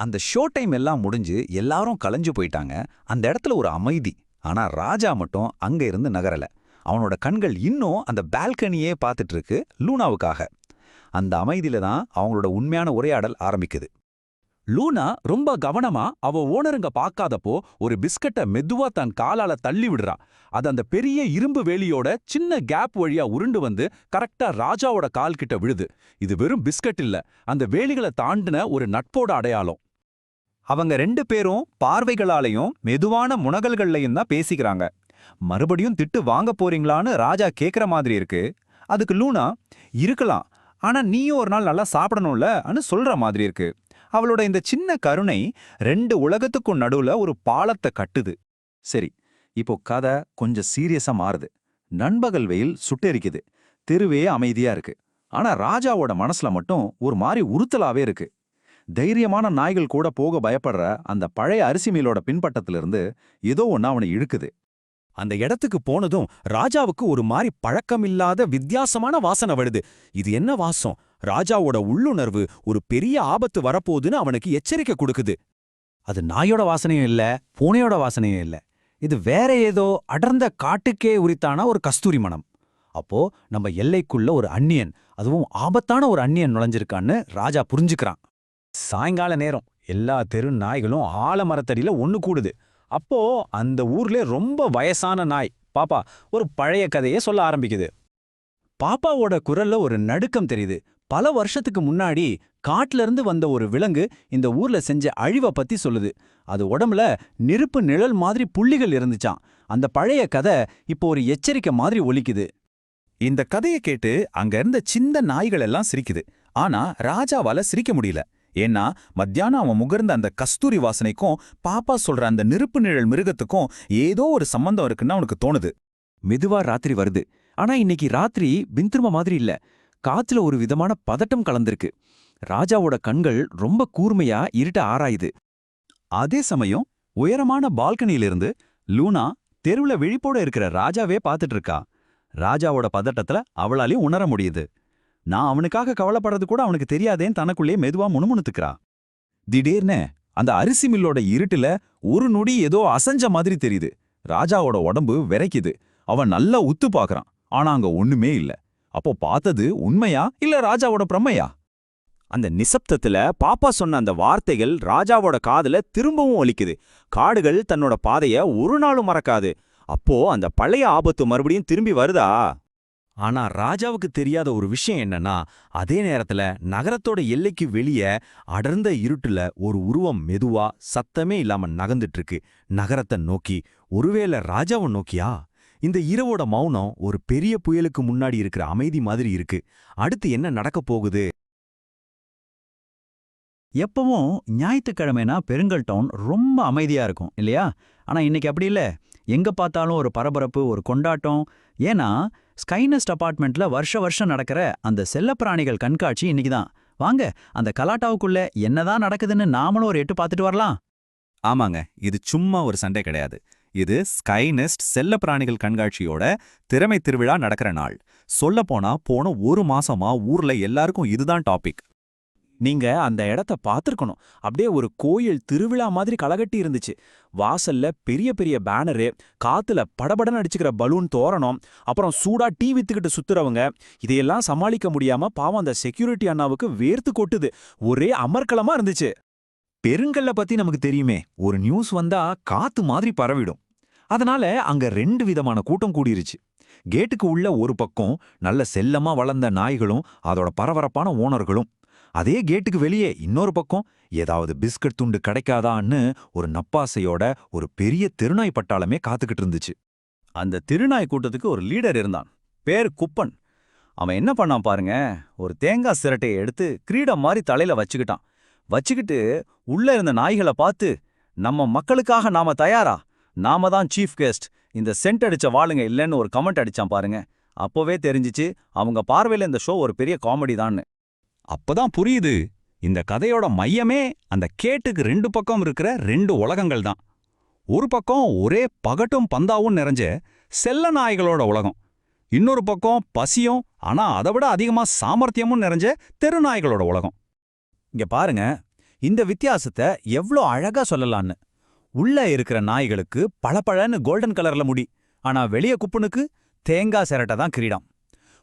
அந்த ஷோ டைம் எல்லாம் முடிஞ்சு எல்லாரும் கலைஞ்சு போயிட்டாங்க. அந்த இடத்துல ஒரு அமைதி. ஆனா ராஜா மட்டும் அங்க இருந்து நகரல. அவனோட கண்கள் இன்னும் அந்த பால்கனியே பார்த்துட்டு இருக்கு லூனாவுக்காக. அந்த அமைதியில தான் அவங்களோட உண்மையான உரையாடல் ஆரம்பிக்குது. லூனா ரொம்ப கவனமா அவ ஓனருங்க பார்க்காதப்போ ஒரு பிஸ்கட்டை மெதுவா தன் காலால தள்ளி விடுறா. அது அந்த பெரிய இரும்பு வேலியோட சின்ன கேப் வழியா உருண்டு வந்து கரெக்டா ராஜாவோட கால் கிட்ட விழுது. இது வெறும் பிஸ்கட் இல்ல, அந்த வேலிகளை தாண்டின ஒரு நட்போட அடையாளம். அவங்க ரெண்டு பேரும் பார்வைகளாலையும் மெதுவான முனகல்கள்லையும் தான் பேசிக்கிறாங்க. மறுபடியும் திட்டு வாங்க போறீங்களான்னு ராஜா கேக்குற மாதிரி இருக்கு. அதுக்கு லூனா, இருக்கலாம், ஆனா நீயும் ஒரு நாள் நல்லா சாப்பிடணும்லன்னு சொல்ற மாதிரி இருக்கு. அவளோட இந்த சின்ன கருணை ரெண்டு உலகத்துக்கும் நடுவுல ஒரு பாலத்தை கட்டுது. சரி, இப்போ கதை கொஞ்சம் சீரியஸா மாறுது. நண்பகல் வெயில் சுட்டெரிக்குது. தெருவே அமைதியா இருக்கு. ஆனா ராஜாவோட மனசுல மட்டும் ஒரு மாதிரி உறுத்தலாவே இருக்கு. தைரியமான நாய்கள் கூட போக பயப்படுற அந்த பழைய அரிசி மீலோட பின்பட்டத்திலிருந்து ஏதோ ஒன்னு அவனை இழுக்குது. அந்த இடத்துக்கு போனதும் ராஜாவுக்கு ஒரு மாதிரி பழக்கமில்லாத வித்தியாசமான வாசனை வருது. இது என்ன வாசம்? ராஜாவோட உள்ளுணர்வு ஒரு பெரிய ஆபத்து வரப்போகுதுன்னு அவனுக்கு எச்சரிக்கை கொடுக்குது. அது நாயோட வாசனையும் இல்ல, பூனையோட வாசனையும் இல்ல. இது வேற ஏதோ அடர்ந்த காட்டுக்கே உரித்தான ஒரு கஸ்தூரி மனம். அப்போ நம்ம எல்லைக்குள்ள ஒரு அந்நியன், அதுவும் ஆபத்தான ஒரு அந்நியன் நுழைஞ்சிருக்கான்னு ராஜா புரிஞ்சுக்கிறான். சாயங்கால நேரம் எல்லா தெரு நாய்களும் ஆலமரத்தடியில ஒன்னு கூடுது. அப்போ அந்த ஊர்ல ரொம்ப வயசான நாய் பாப்பா ஒரு பழைய கதையை சொல்ல ஆரம்பிக்குது. பாப்பாவோட குரல்ல ஒரு நடுக்கம் தெரியுது. பல வருஷத்துக்கு முன்னாடி காட்டுல இருந்து வந்த ஒரு விலங்கு இந்த ஊர்ல செஞ்ச அழிவை பத்தி சொல்லுது. அது உடம்புல நெருப்பு நிழல் மாதிரி புள்ளிகள் இருந்துச்சாம். அந்த பழைய கதை இப்போ ஒரு எச்சரிக்கை மாதிரி ஒலிக்குது. இந்த கதையை கேட்டு அங்க இருந்த சின்ன நாய்கள் எல்லாம் சிரிக்குது. ஆனா ராஜாவால சிரிக்க முடியல. ஏன்னா மத்தியானம் அவன் முகர்ந்த அந்த கஸ்தூரி வாசனைக்கும் பாப்பா சொல்ற அந்த நெருப்பு நிழல் மிருகத்துக்கும் ஏதோ ஒரு சம்பந்தம் இருக்குன்னு அவனுக்கு தோணுது. மெதுவா ராத்திரி வருது. ஆனா இன்னைக்கு ராத்திரி பின்திரும்ப மாதிரி இல்ல. காத்துல ஒரு விதமான பதட்டம் கலந்திருக்கு. ராஜாவோட கண்கள் ரொம்ப கூர்மையா இருட்ட ஆராயுது. அதே சமயம் உயரமான பால்கனியிலிருந்து லூனா தெருவுல விழிப்போட இருக்கிற ராஜாவே பார்த்துட்டு இருக்கா. ராஜாவோட பதட்டத்துல அவளாலையும் உணர முடியுது. நான் அவனுக்காக கவலைப்படுறது கூட அவனுக்கு தெரியாதேன்னு தனக்குள்ளே மெதுவா முணுமுணுத்துக்கிறா. திடீர்னு அந்த அரிசி மில்லோட இருட்டுல ஒரு நொடி ஏதோ அசஞ்ச மாதிரி தெரியுது. ராஜாவோட உடம்பு விரைக்குது. அவன் நல்லா உத்து பார்க்கறான். ஆனா அங்க ஒண்ணுமே இல்ல. அப்போ பார்த்தது உண்மையா இல்ல ராஜாவோட பிரமையா? அந்த நிசப்தத்துல பாப்பா சொன்ன அந்த வார்த்தைகள் ராஜாவோட காதுல திரும்பவும் ஒலிக்குது. காடுகள் தன்னோட பாதைய ஒரு நாளும் மறக்காது. அப்போ அந்த பழைய ஆபத்து மறுபடியும் திரும்பி வருதா? ஆனா ராஜாவுக்கு தெரியாத ஒரு விஷயம் என்னன்னா, அதே நேரத்துல நகரத்தோட எல்லைக்கு வெளியே அடர்ந்த இருட்டுல ஒரு உருவம் மெதுவா சத்தமே இல்லாம நகர்ந்துட்டு இருக்கு, நகரத்தை நோக்கி. ஒருவேளை ராஜாவை நோக்கியா? இந்த இரவோட மௌனம் ஒரு பெரிய புயலுக்கு முன்னாடி இருக்கிற அமைதி மாதிரி இருக்கு. அடுத்து என்ன நடக்க போகுது? எப்பவும் ஞாயிற்றுக்கிழமைனா பெருங்கல் டவுன் ரொம்ப அமைதியா இருக்கும் இல்லையா? ஆனா இன்னைக்கு அப்படி இல்ல. எங்க பார்த்தாலும் ஒரு பரபரப்பு, ஒரு கொண்டாட்டம். ஏன்னா ஸ்கைனஸ்ட் அபார்ட்மெண்ட்ல வருஷம் நடக்கிற அந்த செல்லப்பிராணிகள் கண்காட்சி இன்னைக்கு தான். வாங்க அந்த கலாட்டாவுக்குள்ள என்னதான் நடக்குதுன்னு நாமளும் ஒரு எட்டு பார்த்துட்டு வரலாம். ஆமாங்க, இது சும்மா ஒரு சண்டை கிடையாது. இது ஸ்கைநெஸ்ட் செல்ல பிராணிகள் கண்காட்சியோட திறமை திருவிழா நடக்கிற நாள். சொல்லப்போனா போன ஒரு மாசமா ஊர்ல எல்லாருக்கும் இதுதான் டாபிக். நீங்க அந்த இடத்த பார்த்திருக்கணும். அப்படியே ஒரு கோயில் திருவிழா மாதிரி களகட்டி இருந்துச்சு. வாசல்ல பெரிய பெரிய பேனரு, காத்துல படபடன்னு அடிச்சுக்கிற பலூன் தோரணம், அப்புறம் சூடா டீ வித்துக்கிட்டு சுத்துறவங்க. இதையெல்லாம் சமாளிக்க முடியாம பாவம் அந்த செக்யூரிட்டி அண்ணாவுக்கு வேர்த்து கொட்டுது. ஒரே அமர்க்களமா இருந்துச்சு. பெருங்கல்ல பத்தி நமக்கு தெரியுமே, ஒரு நியூஸ் வந்தா காத்து மாதிரி பரவிடும். அதனால அங்க 2 விதமான கூட்டம் கூடிருச்சு. கேட்டுக்கு உள்ள ஒரு பக்கம் நல்ல செல்லமா வளர்ந்த நாய்களும் அதோட பரபரப்பான ஓனர்களும், அதே கேட்டுக்கு வெளியே இன்னொரு பக்கம் ஏதாவது பிஸ்கட் துண்டு கிடைக்காதான்னு ஒரு நப்பாசையோட ஒரு பெரிய தெருநாய் பட்டாளமே காத்துக்கிட்டு இருந்துச்சு. அந்த திருநாய் கூட்டத்துக்கு ஒரு லீடர் இருந்தான். பேர் குப்பன். அவன் என்ன பண்ணான் பாருங்க, ஒரு தேங்காய் சிரட்டையை எடுத்து கிரீடம் மாதிரி தலையில வச்சுக்கிட்டு உள்ள இருந்த நாய்களை பார்த்து, நம்ம மக்களுக்காக நாம தயாரா, நாம தான் சீஃப் கெஸ்ட், இந்த சென்ட் அடிச்ச வாளுங்க இல்லைன்னு ஒரு கமெண்ட் அடிச்சான் பாருங்க. அப்போவே தெரிஞ்சிச்சு அவங்க பார்வையில இந்த ஷோ ஒரு பெரிய காமெடி தான்னு. அப்பதான் புரியுது, இந்த கதையோட மையமே அந்த கேட்டுக்கு 2 பக்கம் இருக்கிற 2 உலகங்கள் தான். ஒரு பக்கம் ஒரே பகட்டும் பந்தாவும் நிறைஞ்ச செல்ல நாய்களோட உலகம். இன்னொரு பக்கம் பசியும் ஆனா அதை விட அதிகமா சாமர்த்தியமும் நிறைஞ்ச தெருநாய்களோட உலகம். இங்க பாருங்க, இந்த வித்தியாசத்தை எவ்ளோ அழகா சொல்லலான்னு. உள்ள இருக்கிற நாய்களுக்கு பளபளன்னு கோல்டன் கலர்ல முடி, ஆனா வெளிய குப்பனுக்கு தேங்காய் சிரட்டை தான் கிரீடம்.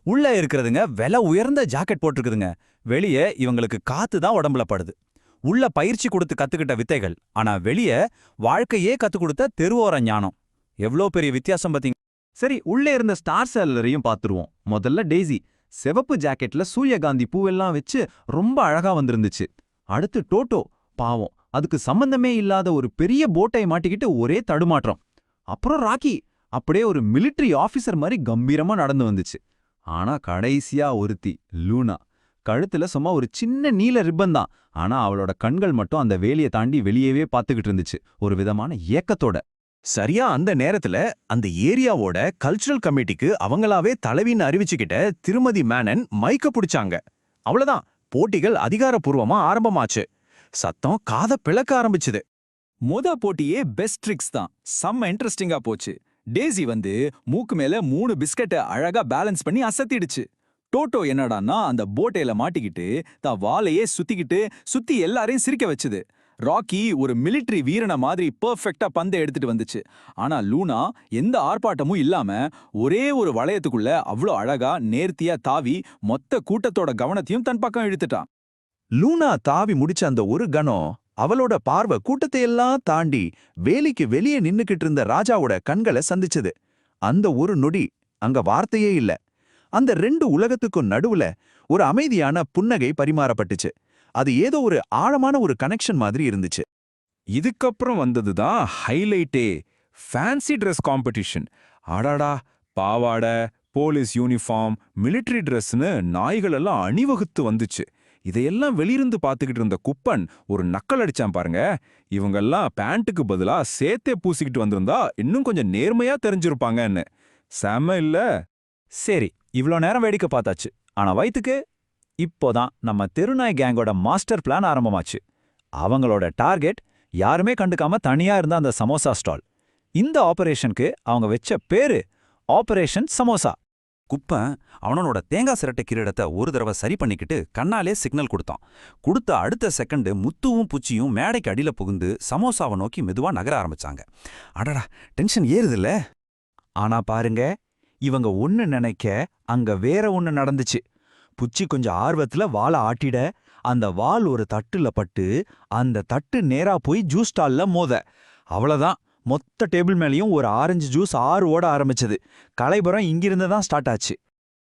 உள்ள இருக்கிறதுங்க விலை உயர்ந்த ஜாக்கெட் போட்டிருக்குதுங்க, வெளியே இவங்களுக்கு காத்து தான் உடம்புல படுது. உள்ள பயிற்சி கொடுத்து கத்துக்கிட்ட வித்தைகள், ஆனா வெளியே வாழ்க்கையே கத்து கொடுத்த தெருவோர ஞானம். எவ்ளோ பெரிய வித்தியாசம் பாத்தீங்க. சரி, உள்ளே இருந்த ஸ்டார் சேலரையும் பார்த்துருவோம். முதல்ல டெய்ஸி சிவப்பு ஜாக்கெட்ல சூரியகாந்தி பூவெல்லாம் வச்சு ரொம்ப அழகா வந்திருந்துச்சு. அடுத்து டோட்டோ, பாவம், அதுக்கு சம்பந்தமே இல்லாத ஒரு பெரிய போட்டை மாட்டிக்கிட்டு ஒரே தடுமாற்றம். அப்புறம் ராக்கி, அப்படியே ஒரு மிலிட்டரி ஆபீசர் மாதிரி கம்பீரமா நடந்து வந்துச்சு. ஆனா கடைசியா ஒருத்தி லூனா, கழுத்துல சும்மா ஒரு சின்ன நீல ரிப்பன் தான், ஆனா அவளோட கண்கள் மட்டும் அந்த வேலியை தாண்டி வெளியவே பார்த்துக்கிட்டு இருந்துச்சு, ஒரு விதமான ஏக்கத்தோட. சரியா அந்த நேரத்துல அந்த ஏரியாவோட கல்ச்சுரல் கமிட்டிக்கு அவங்களாவே தலைவின்னு அறிவிச்சுக்கிட்ட திருமதி மேனன் மைக்க பிடிச்சாங்க. அவ்வளவுதான், போட்டிகள் அதிகாரப்பூர்வமா ஆரம்பமாச்சு. சத்தம் காதை பிளக்க ஆரம்பிச்சுது. போட்டியே பெஸ்ட் ட்ரிக்ஸ் தான். செம்ம இன்ட்ரெஸ்டிங்கா போச்சு. டேசி வந்து மூக்கு மேல 3 பிஸ்கட்டை அழகா பேலன்ஸ் பண்ணி அசத்திடுச்சு. டோட்டோ என்னடான்னா அந்த போட்டையில மாட்டிக்கிட்டு தான் வாலையே சுத்தி எல்லாரையும் சிரிக்க வச்சுது. ராக்கி ஒரு மிலிட்டரி வீரனை மாதிரி பெர்ஃபெக்ட்டா பந்தை எடுத்துட்டு வந்துச்சு. ஆனா லூனா எந்த ஆர்ப்பாட்டமும் இல்லாம ஒரே ஒரு வளையத்துக்குள்ள அவ்வளோ அழகா நேர்த்தியா தாவி மொத்த கூட்டத்தோட கவனத்தையும் தன் பக்கம் இழுத்துட்டான். லூனா தாவி முடிச்ச அந்த ஒரு கணம் அவளோட பார்வை கூட்டத்தையெல்லாம் தாண்டி வேலிக்கு வெளியே நின்னுக்கிட்டு இருந்த ராஜாவோட கண்களை சந்திச்சது. அந்த ஒரு நொடி அங்க வார்த்தையே இல்ல. அந்த 2 உலகத்துக்கும் நடுவுல ஒரு அமைதியான புன்னகை பரிமாறப்பட்டுச்சு. அது ஏதோ ஒரு ஆழமான ஒரு கனெக்ஷன் மாதிரி இருந்துச்சு. இதுக்கப்புறம் வந்ததுதான் ஹைலைட்டே, ஃபேன்சி ட்ரெஸ் காம்படிஷன். அடாடா, பாவாடை, போலீஸ் யூனிஃபார்ம், மிலிட்டரி ட்ரெஸ்னு நாய்களெல்லாம் அணிவகுத்து வந்துச்சு. இதையெல்லாம் வெளியிருந்து பார்த்துக்கிட்டு இருந்த குப்பன் ஒரு நக்கல் அடிச்சான் பாருங்க. இவங்கெல்லாம் பேண்ட்டுக்கு பதிலா சேத்தே பூசிக்கிட்டு வந்திருந்தா இன்னும் கொஞ்சம் நேர்மையா தெரிஞ்சிருப்பாங்கன்னு. செம இல்ல? சரி, இவ்ளோ நேரம் வேடிக்கை பார்த்தாச்சு. ஆனா வயித்துக்கு இப்போதான் நம்ம தெருநாய் கேங்கோட மாஸ்டர் பிளான் ஆரம்பமாச்சு. அவங்களோட டார்கெட் யாருமே கண்டுக்காம தனியா இருந்த அந்த சமோசா ஸ்டால். இந்த ஆபரேஷனுக்கு அவங்க வெச்ச பேரு ஆபரேஷன் சமோசா. குப்பன் அவனோட தேங்காய் சிரட்டை கிரீடத்தை ஒரு தடவை சரி பண்ணிக்கிட்டு கண்ணாலே சிக்னல் கொடுத்தான். கொடுத்த அடுத்த செகண்டு முத்துவும் புச்சியும் மேடைக்கு அடியில புகுந்து சமோசாவை நோக்கி மெதுவா நகர ஆரம்பிச்சாங்க. அடடா, டென்ஷன் ஏறுதுல்ல. ஆனா பாருங்க, இவங்க ஒன்னு நினைக்க அங்க வேற ஒன்னு நடந்துச்சு. புச்சி கொஞ்சம் ஆர்வத்துல வாளை ஆட்டிட, அந்த வாள் ஒரு தட்டுல பட்டு அந்த தட்டு நேரா போய் ஜூஸ் ஸ்டால்ல மோத. அவ்வளவுதான், மொத்த டேபிள் மேலேயும் ஒரு ஆரஞ்சு ஜூஸ் ஆறு ஓட ஆரம்பிச்சது. கலைபுரம் இங்கிருந்து தான் ஸ்டார்ட் ஆச்சு.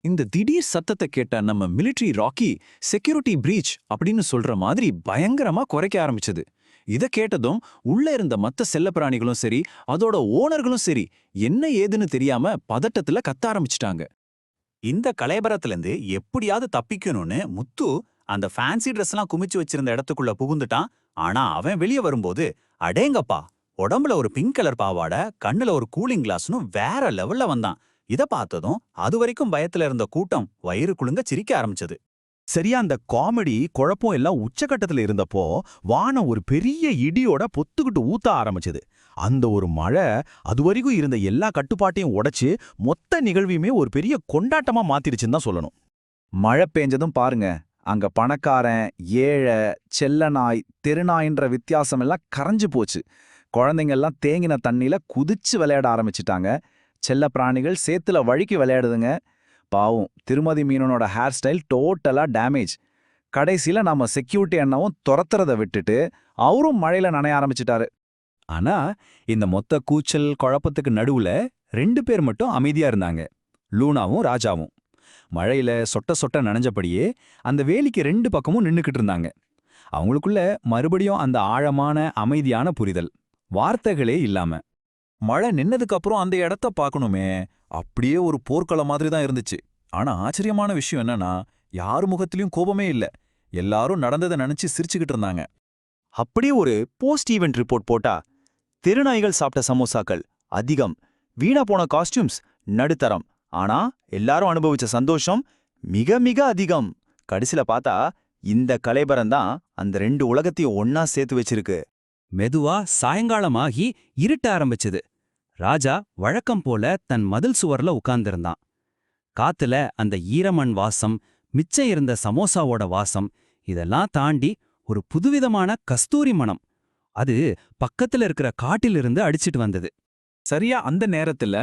இந்த திடீர் சத்தத்தை கேட்ட நம்ம மிலிட்டரி ராக்கி செக்யூரிட்டி பிரீச் அப்படின்னு சொல்ற மாதிரி பயங்கரமா குறைக்க ஆரம்பிச்சது. இத கேட்டதும் உள்ள இருந்த மத்த செல்லப்பிராணிகளும் சரி, அதோட ஓனர்களும் சரி, என்ன ஏதுன்னு தெரியாம பதட்டத்துல கத்த ஆரம்பிச்சிட்டாங்க. இந்த கலைபரத்திலிருந்து எப்படியாவது தப்பிக்கணும்னு முத்து அந்த ஃபேன்சி ட்ரெஸ்லாம் குமிச்சு வச்சிருந்த இடத்துக்குள்ள புகுந்துட்டான். ஆனா அவன் வெளியே வரும்போது, அடேங்கப்பா, உடம்புல ஒரு பிங்க் கலர் பாவாட, கண்ணுல ஒரு கூலிங் கிளாஸ்னு வேற லெவல்ல வந்தான். இத பார்த்ததும் அது வரைக்கும் பயத்துல இருந்த கூட்டம் வயிறு குலுங்க சிரிக்க ஆரம்பிச்சது. சரியா, அந்த காமெடி குழப்பம் எல்லாம் உச்சகட்டத்துல இருந்தப்போ வானம் ஒரு பெரிய இடியோட பொத்துக்கிட்டு ஊத்த ஆரம்பிச்சது. அந்த ஒரு மழை அதுவரைக்கும் இருந்த எல்லா கட்டுப்பாட்டையும் உடைச்சு மொத்த நிகழ்வையுமே ஒரு பெரிய கொண்டாட்டமா மாத்திருச்சுன்னு தான் சொல்லணும். மழை பெஞ்சதும் பாருங்க, அங்க பணக்காரன், ஏழை, செல்லநாய், தெருநாயின்ற வித்தியாசம் எல்லாம் கரைஞ்சு போச்சு. குழந்தைங்கெல்லாம் தேங்கின தண்ணியில குதிச்சு விளையாட ஆரம்பிச்சிட்டாங்க. செல்ல பிராணிகள் சேத்துல வழுக்கி விளையாடுதுங்க. பாவம் திருமதி மீனனோட ஹேர் ஸ்டைல் டோட்டலா டேமேஜ். கடைசியில நாம செக்யூரிட்டி அண்ணாவும் துரத்துறத விட்டுட்டு அவரும் மழையில நனைய ஆரம்பிச்சிட்டாரு. ஆனா இந்த மொத்த கூச்சல் குழப்பத்துக்கு நடுவுல 2 பேர் மட்டும் அமைதியா இருந்தாங்க, லூனாவும் ராஜாவும். மழையில சொட்ட சொட்ட நனைஞ்சபடியே அந்த வேலிக்கு 2 பக்கமும் நின்னுக்கிட்டு இருந்தாங்க. அவங்களுக்குள்ள மறுபடியும் அந்த ஆழமான அமைதியான புரிதல், வார்த்தைகளே இல்லாம. மழை நின்னதுக்கு அப்புறம் அந்த இடத்த பார்க்கணுமே, அப்படியே ஒரு போர்க்களம் மாதிரி தான் இருந்துச்சு. ஆனா ஆச்சரியமான விஷயம் என்னன்னா, யார் முகத்திலயும் கோபமே இல்ல. எல்லாரும் நடந்ததை நினைச்சு சிரிச்சுக்கிட்டு இருந்தாங்க. அப்படியே ஒரு போஸ்ட் ஈவென்ட் ரிப்போர்ட் போட்டா, தெருநாய்கள் சாப்பிட்ட சமோசாக்கள் அதிகம், வீணா போன காஸ்டியூம்ஸ் நடுத்தரம், ஆனா எல்லாரும் அனுபவிச்ச சந்தோஷம் மிக மிக அதிகம். கடைசில பார்த்தா இந்த கலைபரம் தான் அந்த 2 உலகத்தையும் ஒன்னா சேர்த்து வச்சிருக்கு. மெதுவா சாயங்காலமாகி இருட்ட ஆரம்பிச்சது. ராஜா வழக்கம் போல தன் மதில் சுவர்ல உட்கார்ந்திருந்தான். காத்துல அந்த ஈரமண் வாசம், மிச்சம் இருந்த சமோசாவோட வாசம், இதெல்லாம் தாண்டி ஒரு புதுவிதமான கஸ்தூரி மணம். அது பக்கத்துல இருக்கிற காட்டிலிருந்து அடிச்சிட்டு வந்தது. சரியா அந்த நேரத்துல